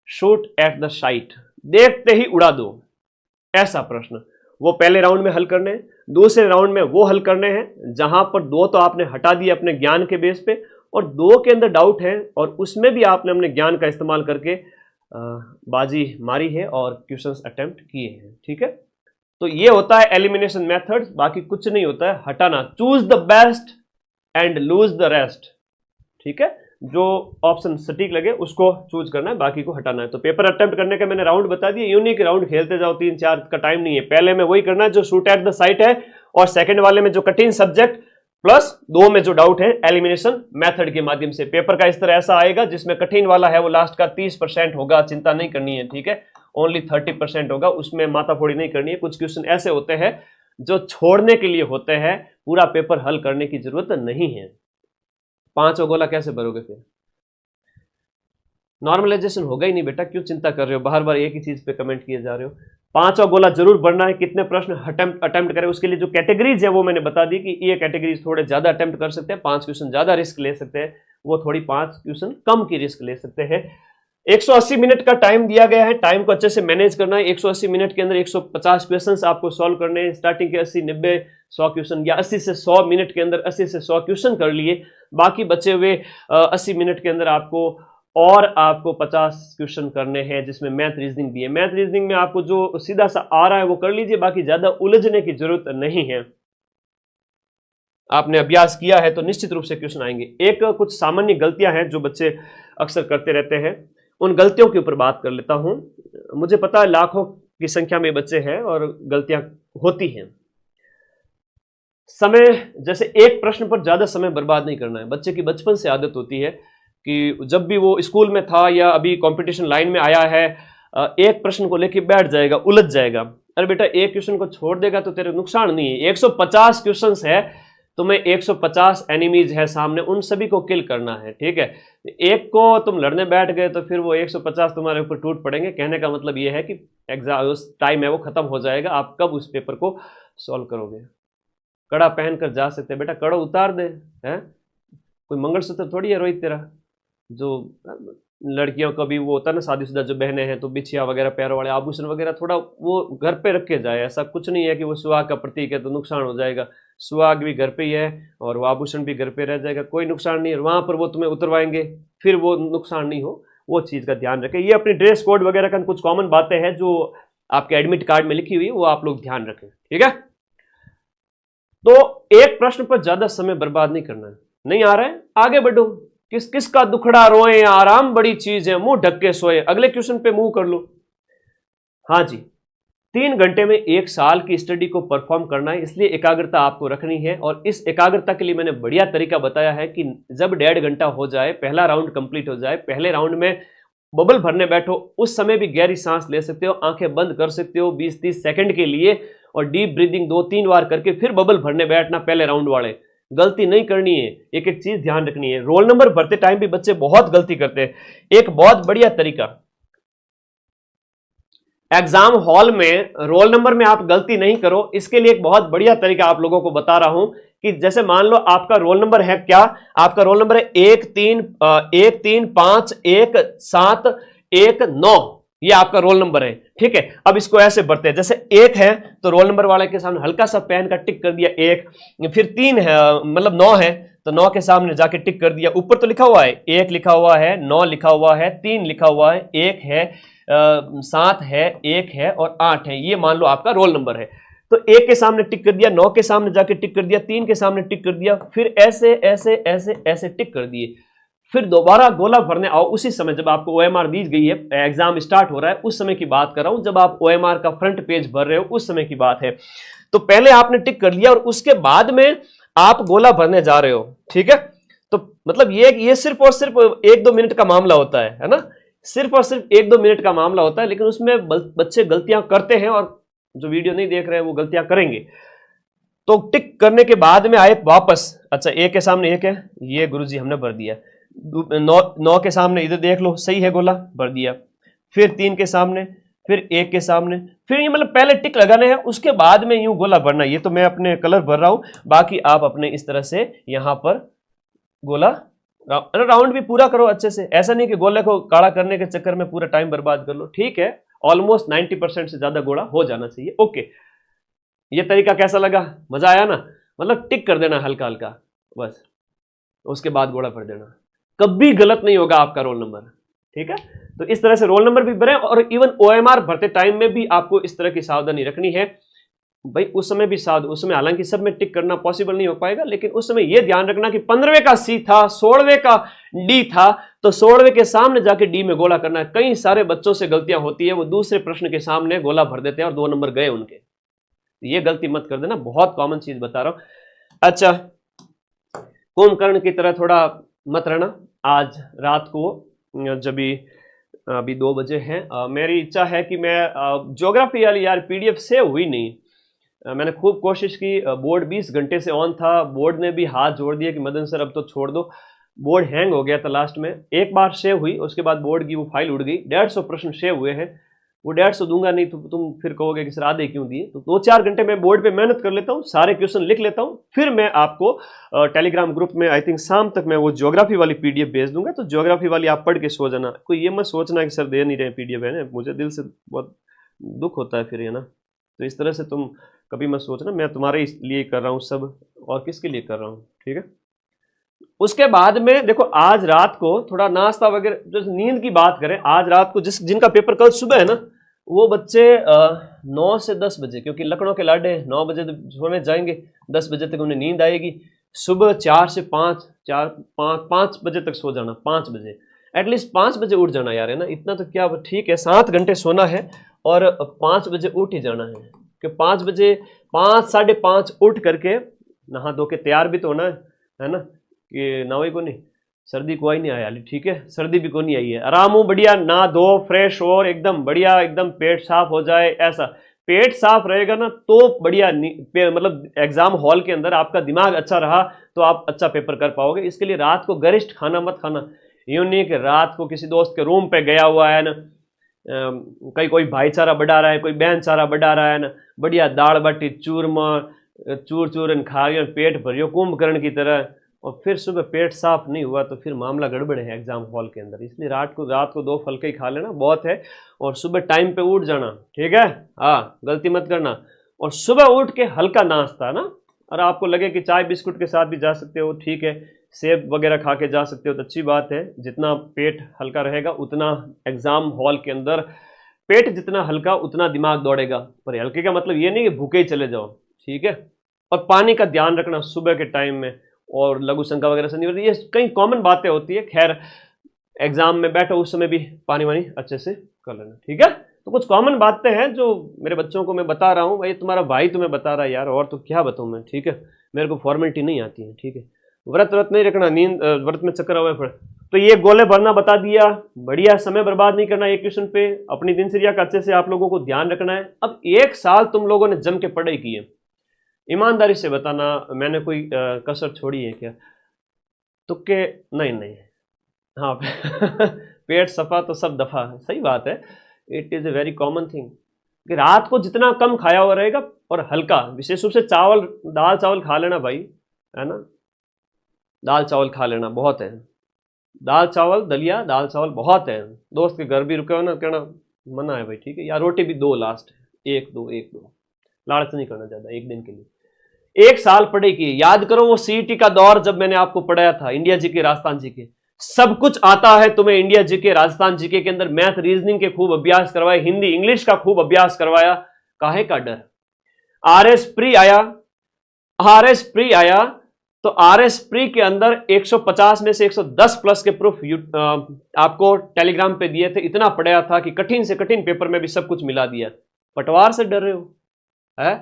शूट एट द साइट, देखते ही उड़ा दो, ऐसा प्रश्न वो पहले राउंड में हल करने हैं। दूसरे राउंड में वो हल करने हैं जहां पर 2 तो आपने हटा दिए अपने ज्ञान के बेस पे, और 2 के अंदर डाउट है, और उसमें भी आपने अपने ज्ञान का इस्तेमाल करके बाजी मारी है और क्वेश्चंस अटेम्प्ट किए हैं। ठीक है, तो ये होता है एलिमिनेशन मेथड, बाकी कुछ नहीं होता है, हटाना। Choose the best and lose the rest. ठीक है, जो ऑप्शन सटीक लगे उसको चूज करना है, बाकी को हटाना है। तो पेपर अटेम्प्ट करने का मैंने राउंड बता दिया, यूनिक राउंड खेलते जाओ, 3-4 का टाइम नहीं है। पहले में वही करना है जो शूट एट द साइट है, और सेकंड वाले में जो कठिन सब्जेक्ट, प्लस 2 में जो डाउट है एलिमिनेशन मेथड के माध्यम से। पेपर का इस तरह ऐसा आएगा जिसमें कठिन वाला है वो लास्ट का 30% होगा, चिंता नहीं करनी है। ठीक है, ओनली 30% होगा, उसमें माथाफोड़ी नहीं करनी है। कुछ क्वेश्चन ऐसे होते हैं जो छोड़ने के लिए होते हैं, पूरा पेपर हल करने की जरूरत नहीं है। 5 गोला कैसे भरोगे फिर? नॉर्मलाइजेशन होगा ही नहीं बेटा, क्यों चिंता कर रहे हो, बार बार एक ही चीज पे कमेंट किए जा रहे हो। 5 गोला जरूर भरना है। कितने प्रश्न अटेम्प्ट करें, उसके लिए जो कैटेगरीज है वो मैंने बता दी कि ये कैटेगरीज थोड़े ज्यादा अटेम्प्ट कर सकते हैं, 5 क्वेश्चन ज्यादा रिस्क ले सकते हैं, वो थोड़ी 5 क्वेश्चन कम की रिस्क ले सकते हैं। 180 मिनट का टाइम दिया गया है, टाइम को अच्छे से मैनेज करना है। 180 मिनट के अंदर 150 क्वेश्चंस आपको सॉल्व करने हैं। स्टार्टिंग के 80, 90, 100 क्वेश्चन, या 80 से 100 मिनट के अंदर 80 से 100 क्वेश्चन कर लिए। बाकी बचे हुए 80 मिनट के अंदर आपको 50 क्वेश्चन करने हैं, जिसमें मैथ रीजनिंग भी है। मैथ रीजनिंग में आपको जो सीधा सा आ रहा है वो कर लीजिए, बाकी ज्यादा उलझने की जरूरत नहीं है। आपने अभ्यास किया है तो निश्चित रूप से क्वेश्चन आएंगे। एक कुछ सामान्य गलतियां हैं जो बच्चे अक्सर करते रहते हैं, उन गलतियों के ऊपर बात कर लेता हूं। मुझे पता है लाखों की संख्या में बच्चे हैं और गलतियां होती हैं। समय, जैसे एक प्रश्न पर ज्यादा समय बर्बाद नहीं करना है। बच्चे की बचपन से आदत होती है कि जब भी वो स्कूल में था या अभी कंपटीशन लाइन में आया है, एक प्रश्न को लेके बैठ जाएगा, उलझ जाएगा। अरे बेटा, एक क्वेश्चन को छोड़ देगा तो तेरे नुकसान नहीं है। 150 क्वेश्चंस है, तुम्हें 150 एनिमीज है सामने, उन सभी को किल करना है। ठीक है, एक को तुम लड़ने बैठ गए तो फिर वो 150 तुम्हारे ऊपर टूट पड़ेंगे। कहने का मतलब ये है कि एग्जाम उस टाइम है वो खत्म हो जाएगा, आप कब उस पेपर को सॉल्व करोगे। कड़ा पहन कर जा सकते बेटा, कड़ा उतार दे, है कोई मंगलसूत्र थोड़ी है रोहित तेरा। जो लड़कियों का भी वो होता है ना, शादीशुदा जो बहनें हैं, तो बिछिया वगैरह, पैरों वाले आभूषण वगैरह थोड़ा वो घर पे रख के जाए। ऐसा कुछ नहीं है कि वो सुहाग का प्रतीक है तो नुकसान हो जाएगा। सुहाग भी घर पे ही है और वो आभूषण भी घर पे रह जाएगा, कोई नुकसान नहीं है। वहां पर वो तुम्हें उतरवाएंगे, फिर वो नुकसान नहीं हो, वो चीज का ध्यान रखें। ये अपनी ड्रेस कोड वगैरह का कुछ कॉमन बातें हैं जो आपके एडमिट कार्ड में लिखी हुई है, वो आप लोग ध्यान रखें। ठीक है, तो एक प्रश्न पर ज्यादा समय बर्बाद नहीं करना है। नहीं आ रहा है, आगे बढ़ो। किसका दुखड़ा रोए, आराम बड़ी चीज है, मुंह ढक के सोए। अगले क्वेश्चन पे मूव कर लो। हाँ जी, 3 घंटे में 1 साल की स्टडी को परफॉर्म करना है, इसलिए एकाग्रता आपको रखनी है। और इस एकाग्रता के लिए मैंने बढ़िया तरीका बताया है कि जब 1.5 घंटा हो जाए, पहला राउंड कंप्लीट हो जाए, पहले राउंड में बबल भरने बैठो, उस समय भी गहरी सांस ले सकते हो, आंखें बंद कर सकते हो 20-30 सेकंड के लिए, और डीप ब्रीदिंग 2-3 बार करके फिर बबल भरने बैठना पहले राउंड वाले। गलती नहीं करनी है, एक एक चीज ध्यान रखनी है। रोल नंबर भरते टाइम भी बच्चे बहुत गलती करते हैं। एक बहुत बढ़िया तरीका, एग्जाम हॉल में रोल नंबर में आप गलती नहीं करो, इसके लिए एक बहुत बढ़िया तरीका आप लोगों को बता रहा हूं कि जैसे मान लो आपका रोल नंबर है क्या, आपका रोल नंबर है 1351719, ये आपका रोल नंबर है, ठीक है। अब इसको ऐसे बढ़ते हैं, जैसे 1 है तो रोल नंबर वाले के सामने हल्का सा पेन का टिक कर दिया 1, फिर 3 है मतलब 9 है तो 9 के सामने जाके टिक कर दिया, ऊपर तो लिखा हुआ है 1 लिखा हुआ है, 9 लिखा हुआ है, 3 लिखा हुआ है, 1 है, 7 है, 1 है और 8 है, ये मान लो आपका रोल नंबर है। तो 1 के सामने टिक कर दिया, 9 के सामने जाके टिक कर दिया, 3 के सामने टिक कर दिया, फिर ऐसे ऐसे ऐसे ऐसे टिक कर दिए, फिर दोबारा गोला भरने आओ उसी समय जब आपको ओएमआर दी गई है, एग्जाम स्टार्ट हो रहा है उस समय की बात कर रहा हूं, जब आप ओएमआर का फ्रंट पेज भर रहे हो उस समय की बात है। तो पहले आपने टिक कर लिया और उसके बाद में आप गोला भरने जा रहे हो, ठीक है। तो मतलब ये सिर्फ और सिर्फ 1-2 मिनट का मामला होता है ना, सिर्फ और सिर्फ 1-2 मिनट का मामला होता है, लेकिन उसमें बच्चे गलतियां करते हैं और जो वीडियो नहीं देख रहे हैं वो गलतियां करेंगे। तो टिक करने के बाद में आए वापस, अच्छा 1 के सामने 1 है, ये गुरुजी हमने भर दिया, 9 के सामने इधर देख लो सही है, गोला भर दिया, फिर 3 के सामने, फिर 1 के सामने, फिर ये मतलब पहले टिक लगाने हैं उसके बाद में यूं गोला भरना। ये तो मैं अपने कलर भर रहा हूं, बाकी आप अपने इस तरह से यहां पर गोला राउंड भी पूरा करो अच्छे से, ऐसा नहीं कि गोले को काला करने के चक्कर में पूरा टाइम बर्बाद कर लो, ठीक है। ऑलमोस्ट 90% से ज्यादा गोला हो जाना चाहिए, ओके। ये तरीका कैसा लगा, मजा आया ना, मतलब टिक कर देना हल्का हल्का बस, उसके बाद गोला भर देना, कभी गलत नहीं होगा आपका रोल नंबर, ठीक है। तो इस तरह से रोल नंबर भी भरें और इवन ओएमआर भरते टाइम में भी आपको इस तरह की सावधानी रखनी है भाई, उस समय भी उस समय हालांकि सब में टिक करना पॉसिबल नहीं हो पाएगा, लेकिन उस समय यह ध्यान रखना कि 15वें का सी था, 16वें का डी था, तो 16वें के सामने जाके डी में गोला करना है। कई सारे बच्चों से गलतियां होती है, वो दूसरे प्रश्न के सामने गोला भर देते हैं और 2 नंबर गए उनके, ये गलती मत कर देना, बहुत कॉमन चीज बता रहा हूं। अच्छा, कुंभकर्ण की तरह थोड़ा मत रहना। आज रात को जब अभी 2 बजे हैं, मेरी इच्छा है कि मैं ज्योग्राफी वाली यार पीडीएफ सेव हुई नहीं, मैंने खूब कोशिश की, बोर्ड 20 घंटे से ऑन था, बोर्ड ने भी हाथ जोड़ दिया कि मदन सर अब तो छोड़ दो, बोर्ड हैंग हो गया था लास्ट में, एक बार सेव हुई उसके बाद बोर्ड की वो फाइल उड़ गई, 150 प्रश्न सेव हुए हैं, वो 150 दूंगा नहीं तो तुम फिर कहोगे कि सर आधे क्यों दिए। तो 2-4 घंटे मैं बोर्ड पे मेहनत कर लेता हूँ, सारे क्वेश्चन लिख लेता हूँ, फिर मैं आपको टेलीग्राम ग्रुप में आई थिंक शाम तक मैं वो ज्योग्राफी वाली पीडीएफ भेज दूंगा, तो ज्योग्राफी वाली आप पढ़ के सो जाना, कोई ये मत सोचना कि सर दे नहीं रहे पीडीएफ, है ना, मुझे दिल से बहुत दुख होता है फिर, है ना। तो इस तरह से तुम कभी मत सोचना, मैं तुम्हारे लिए कर रहा हूँ सब, और किसके लिए कर रहा हूँ, ठीक है। उसके बाद में देखो, आज रात को थोड़ा नाश्ता वगैरह, जो नींद की बात करें, आज रात को जिनका पेपर कल सुबह है ना, वो बच्चे 9 से 10 बजे, क्योंकि लखनऊ के लाडे 9 बजे सोने जाएंगे, 10 बजे तक उन्हें नींद आएगी, सुबह 4 से 5 बजे तक सो जाना, 5 बजे एटलीस्ट 5 बजे उठ जाना यार, है ना, इतना तो क्या ठीक है, 7 घंटे सोना है और 5 बजे उठ ही जाना है, कि 5 बजे 5-5:30 उठ करके नहा धो के तैयार भी तो होना है ना, कि नहाई को नहीं, सर्दी को आई नहीं आया, ठीक है, सर्दी भी को नहीं आई है, आराम हो, बढ़िया नहा धो फ्रेश हो, एकदम बढ़िया, एकदम पेट साफ हो जाए, ऐसा पेट साफ रहेगा ना तो बढ़िया, मतलब एग्जाम हॉल के अंदर आपका दिमाग अच्छा रहा तो आप अच्छा पेपर कर पाओगे। इसके लिए रात को गरिष्ठ खाना मत खाना, यूं नहीं कि रात को किसी दोस्त के रूम पे गया हुआ है ना, कहीं कोई भाईचारा बढ़ा रहा है, कोई बहनचारा बढ़ा रहा है ना, बढ़िया दाल बाटी चूरमा चूरन खा रही, पेट भरियो कुंभकर्ण की तरह, और फिर सुबह पेट साफ नहीं हुआ तो फिर मामला गड़बड़ है एग्जाम हॉल के अंदर। इसलिए रात को 2 फलके ही खा लेना बहुत है, और सुबह टाइम पे उठ जाना, ठीक है, हाँ गलती मत करना। और सुबह उठ के हल्का नाश्ता ना, और आपको लगे कि चाय बिस्कुट के साथ भी जा सकते हो, ठीक है, सेब वगैरह खा के जा सकते हो तो अच्छी बात है, जितना पेट हल्का रहेगा उतना एग्जाम हॉल के अंदर, पेट जितना हल्का उतना दिमाग दौड़ेगा, पर हल्के का मतलब ये नहीं कि भूखे ही चले जाओ, ठीक है। और पानी का ध्यान रखना सुबह के टाइम में, और लघु शंका वगैरह से नहीं, ये कई कॉमन बातें होती है, खैर एग्जाम में बैठो उस समय भी पानी वानी अच्छे से कर लेना, ठीक है। तो कुछ कॉमन बातें हैं जो मेरे बच्चों को मैं बता रहा हूँ, भाई तुम्हारा भाई तुम्हें बता रहा है यार, और तो क्या बताऊँ मैं, ठीक है, मेरे को फॉर्मेलिटी नहीं आती है, ठीक है, व्रत नहीं रखना, नींद व्रत में चक्कर हुए फिर। तो ये गोले भरना बता दिया, बढ़िया, समय बर्बाद नहीं करना एक क्वेश्चन पे, अपनी दिनचर्या का अच्छे से आप लोगों को ध्यान रखना है। अब 1 साल तुम लोगों ने जम के पढ़ाई की है, ईमानदारी से बताना, मैंने कोई कसर छोड़ी है क्या, तुक्के नहीं, हाँ पेट सफा तो सब दफा, सही बात है, it is a very common thing कि रात को जितना कम खाया हुआ रहेगा और हल्का, विशेष रूप से चावल, दाल चावल खा लेना भाई, है ना, दाल चावल खा लेना बहुत है, दाल चावल दलिया दाल चावल बहुत है। दोस्त के घर भी रुके हो ना, कहना मना है भाई, ठीक है, या रोटी भी 2 लास्ट, 1-2 लालच नहीं करना ज्यादा, एक दिन के लिए। 1 साल पढ़ेगी, याद करो वो सीईटी का दौर जब मैंने आपको पढ़ाया था, इंडिया जीके राजस्थान जीके, सब कुछ आता है तुम्हें इंडिया जीके राजस्थान जीके के अंदर, मैथ रीजनिंग के खूब अभ्यास करवाए, हिंदी इंग्लिश का खूब अभ्यास करवाया, काहे का डर। आरएस प्री आया, आरएस प्री आया तो आरएस प्री के अंदर 150 में से 110 प्लस के प्रूफ आपको टेलीग्राम पे दिए थे, इतना पढ़ाया था कि कठिन से कठिन पेपर में भी सब कुछ मिला दिया। पटवार से डर रहे हो, है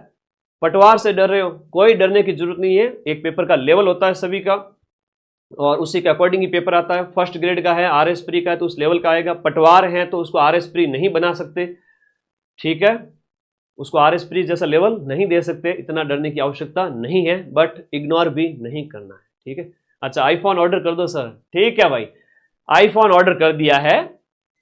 पटवार से डर रहे हो, कोई डरने की जरूरत नहीं है। एक पेपर का लेवल होता है सभी का और उसी के अकॉर्डिंग ही पेपर आता है। फर्स्ट ग्रेड का है, आरएस प्री का है तो उस लेवल का आएगा, पटवार है तो उसको आरएस प्री नहीं बना सकते, ठीक है, उसको आरएस प्री जैसा लेवल नहीं दे सकते, इतना डरने की आवश्यकता नहीं है, बट इग्नोर भी नहीं करना है, ठीक है। अच्छा, आईफोन ऑर्डर कर दो सर, ठीक है भाई, आईफोन ऑर्डर कर दिया है।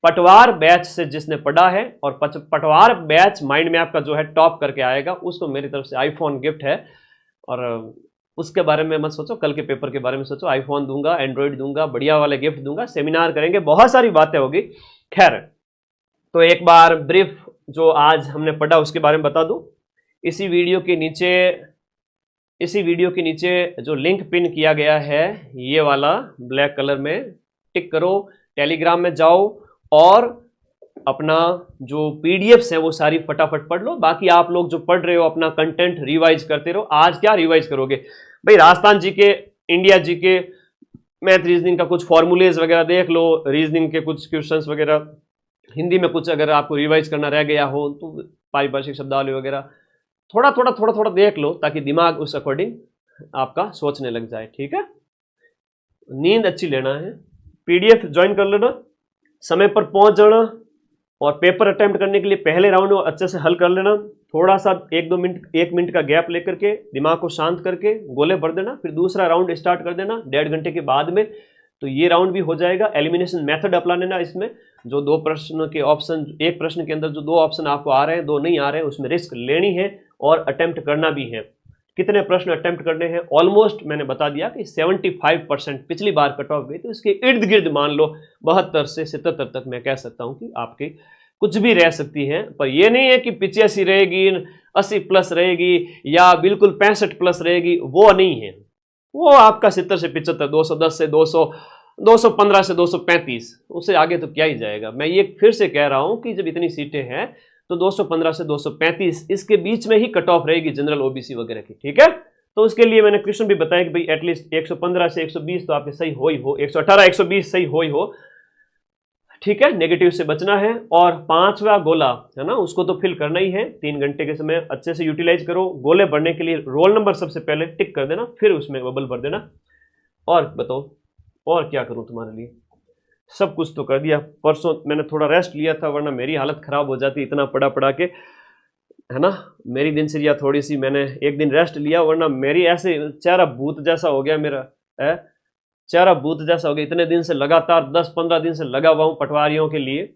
पटवार बैच से जिसने पढ़ा है और पटवार बैच माइंड मैप का जो है टॉप करके आएगा, उसको मेरी तरफ से आईफोन गिफ्ट है। और उसके बारे में मत सोचो, कल के पेपर के बारे में सोचो, आईफोन दूंगा, एंड्रॉइड दूंगा, बढ़िया वाले गिफ्ट दूंगा, सेमिनार करेंगे, बहुत सारी बातें होगी। खैर, तो एक बार ब्रीफ जो आज हमने पढ़ा उसके बारे में बता दूं। इसी वीडियो के नीचे जो लिंक पिन किया गया है, ये वाला ब्लैक कलर में टिक करो, टेलीग्राम में जाओ और अपना जो पीडीएफ्स है वो सारी फटाफट पढ़ लो। बाकी आप लोग जो पढ़ रहे हो अपना कंटेंट रिवाइज करते रहो। आज क्या रिवाइज करोगे भाई, राजस्थान जी के, इंडिया जी के, मैथ रीजनिंग का कुछ फॉर्मूलेज वगैरह देख लो, रीजनिंग के कुछ क्वेश्चंस वगैरह, हिंदी में कुछ अगर आपको रिवाइज करना रह गया हो तो पारिभाषिक शब्दावली वगैरह थोड़ा थोड़ा देख लो, ताकि दिमाग उस अकॉर्डिंग आपका सोचने लग जाए, ठीक है। नींद अच्छी लेना है, पीडीएफ ज्वाइन कर लेना, समय पर पहुंच जाना और पेपर अटेम्प्ट करने के लिए पहले राउंड अच्छे से हल कर लेना। थोड़ा सा 1 मिनट का गैप लेकर के दिमाग को शांत करके गोले भर देना, फिर दूसरा राउंड स्टार्ट कर देना 1.5 घंटे के बाद में, तो ये राउंड भी हो जाएगा। एलिमिनेशन मेथड अपना लेना, इसमें जो 2 प्रश्न के ऑप्शन, एक प्रश्न के अंदर जो 2 ऑप्शन आपको आ रहे हैं, 2 नहीं आ रहे हैं, उसमें रिस्क लेनी है और अटेम्प्ट करना भी है। कितने प्रश्न अटेम्प्ट करने हैं, ऑलमोस्ट मैंने बता दिया कि 75% पिछली बार कट ऑफ गई, तो इसके इर्द गिर्द मान लो 72 से 77 तक मैं कह सकता हूं कि आपकी कुछ भी रह सकती है। पर यह नहीं है कि 85 रहेगी, 80 प्लस रहेगी या बिल्कुल 65 प्लस रहेगी, वो नहीं है। वो आपका 70 से 75, 210 से 200, 215 से 235, उससे आगे तो क्या ही जाएगा। मैं ये फिर से कह रहा हूं कि जब इतनी सीटें हैं तो 215 से 235 इसके बीच में ही कट ऑफ रहेगी जनरल ओबीसी वगैरह की, ठीक है। तो उसके लिए मैंने क्वेश्चन भी बताया कि भाई एटलीस्ट 115 से 120 तो आपके सही हो ही हो, 118 120 सही हो ही हो, ठीक है, नेगेटिव से बचना है। और 5वां गोला है ना, उसको तो फिल करना ही है। 3 घंटे के समय अच्छे से यूटिलाइज करो। गोले भरने के लिए रोल नंबर सबसे पहले टिक कर देना, फिर उसमें बबल भर देना। और बताओ और क्या करूं तुम्हारे लिए, सब कुछ तो कर दिया। परसों मैंने थोड़ा रेस्ट लिया था, वरना मेरी हालत खराब हो जाती इतना पढ़ा के, है ना। मेरी दिनचर्या थोड़ी सी, मैंने एक दिन रेस्ट लिया, वरना मेरी ऐसे चेहरा भूत जैसा हो गया, मेरा है चेहरा भूत जैसा हो गया। इतने दिन से लगातार 10-15 दिन से लगा हुआ हूं पटवारियों के लिए।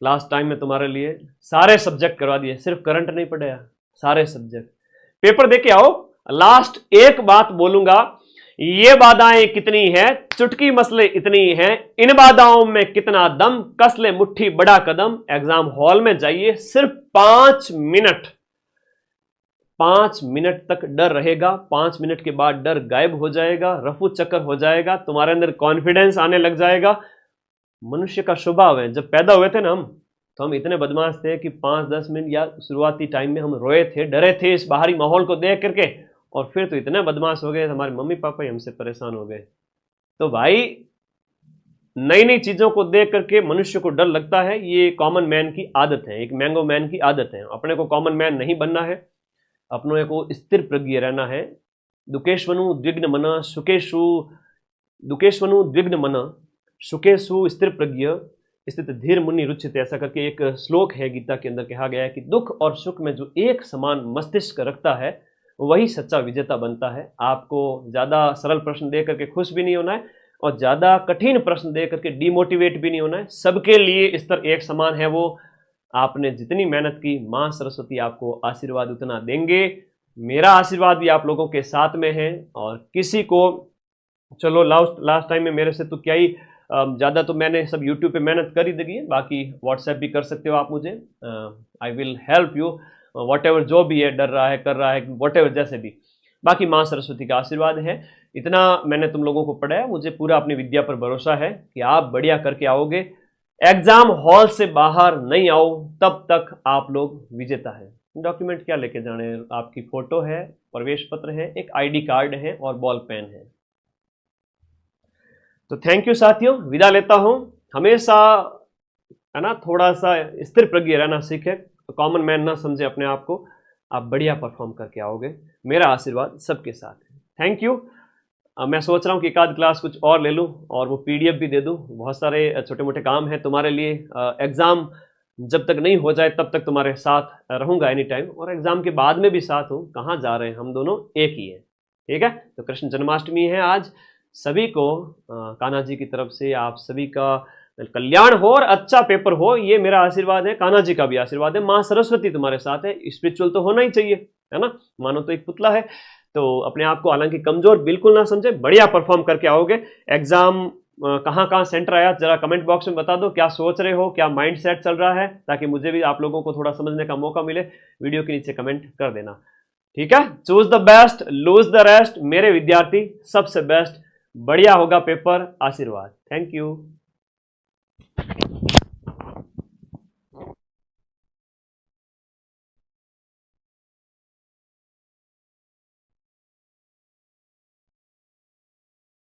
लास्ट टाइम में तुम्हारे लिए सारे सब्जेक्ट करवा दिए, सिर्फ करंट नहीं पढ़ाया, सारे सब्जेक्ट। पेपर दे के आओ। लास्ट एक बात बोलूंगा, ये बाधाएं कितनी है, चुटकी मसले इतनी हैं, इन बाधाओं में कितना दम, कस ले मुट्ठी बड़ा कदम। एग्जाम हॉल में जाइए, सिर्फ 5 मिनट तक डर रहेगा, 5 मिनट के बाद डर गायब हो जाएगा, रफू चक्कर हो जाएगा, तुम्हारे अंदर कॉन्फिडेंस आने लग जाएगा। मनुष्य का स्वभाव है, जब पैदा हुए थे ना हम, तो हम इतने बदमाश थे कि 5-10 मिनट या शुरुआती टाइम में हम रोए थे, डरे थे इस बाहरी माहौल को देख करके, और फिर तो इतने बदमाश हो गए, हमारे मम्मी पापा ही हमसे परेशान हो गए। तो भाई नई नई चीजों को देख करके मनुष्य को डर लगता है, ये कॉमन मैन की आदत है, एक मैंगो मैन की आदत है। अपने को कॉमन मैन नहीं बनना है, अपनों को स्थिर प्रज्ञ रहना है। दुकेशवनु द्विग्न मन सुकेशु स्थिर प्रज्ञ स्थित धीर मुनि रुचित, ऐसा करके एक श्लोक है गीता के अंदर। कहा गया है कि दुख और सुख में जो एक समान मस्तिष्क रखता है वही सच्चा विजेता बनता है। आपको ज्यादा सरल प्रश्न दे करके खुश भी नहीं होना है, और ज्यादा कठिन प्रश्न दे करके डिमोटिवेट भी नहीं होना है। सबके लिए स्तर एक समान है। वो आपने जितनी मेहनत की, मां सरस्वती आपको आशीर्वाद उतना देंगे। मेरा आशीर्वाद भी आप लोगों के साथ में है। और किसी को, चलो लास्ट टाइम में मेरे से तो क्या ही ज़्यादा, तो मैंने सब यूट्यूब पे मेहनत कर ही दी है, बाकी व्हाट्सएप भी कर सकते हो आप मुझे। I will help you what ever, जो भी है, डर रहा है, कर रहा है, वॉट एवर, जैसे भी। बाकी माँ सरस्वती का आशीर्वाद है। इतना मैंने तुम लोगों को पढ़ाया, मुझे पूरा अपनी विद्या पर भरोसा है कि आप बढ़िया करके आओगे। एग्जाम हॉल से बाहर नहीं आओ तब तक आप लोग विजेता है। डॉक्यूमेंट क्या लेके जाने, आपकी फोटो है, प्रवेश पत्र है, एक आईडी कार्ड है और बॉल पेन है। तो थैंक यू साथियों, विदा लेता हूं। हमेशा है ना, थोड़ा सा स्थिर प्रज्ञ रहना सीखे, कॉमन मैन ना समझे अपने आप को। आप बढ़िया परफॉर्म करके आओगे। मेरा आशीर्वाद सबके साथ है। Thank you. मैं सोच रहा हूँ कि एक आध क्लास कुछ और ले लूँ और वो पीडीएफ भी दे दूँ। बहुत सारे छोटे मोटे काम हैं तुम्हारे लिए। एग्ज़ाम जब तक नहीं हो जाए तब तक तुम्हारे साथ रहूँगा एनी टाइम, और एग्ज़ाम के बाद में भी साथ हूँ। कहाँ जा रहे हैं, हम दोनों एक ही हैं। ठीक है। तो कृष्ण जन्माष्टमी है आज। सभी को कान्हा जी की तरफ से आप सभी का कल्याण हो और अच्छा पेपर हो, ये मेरा आशीर्वाद है। कान्हा जी का भी आशीर्वाद है। माँ सरस्वती तुम्हारे साथ है। स्पिरिचुअल तो होना ही चाहिए, है ना। मानो तो एक पुतला है। तो अपने आप को हालांकि कमजोर बिल्कुल ना समझे, बढ़िया परफॉर्म करके आओगे। एग्जाम कहाँ कहाँ सेंटर आया जरा कमेंट बॉक्स में बता दो। क्या सोच रहे हो, क्या माइंड सेट चल रहा है, ताकि मुझे भी आप लोगों को थोड़ा समझने का मौका मिले। वीडियो के नीचे कमेंट कर देना। ठीक है। Choose the best, lose the rest. मेरे विद्यार्थी सबसे बेस्ट, बढ़िया होगा पेपर। आशीर्वाद। Thank you.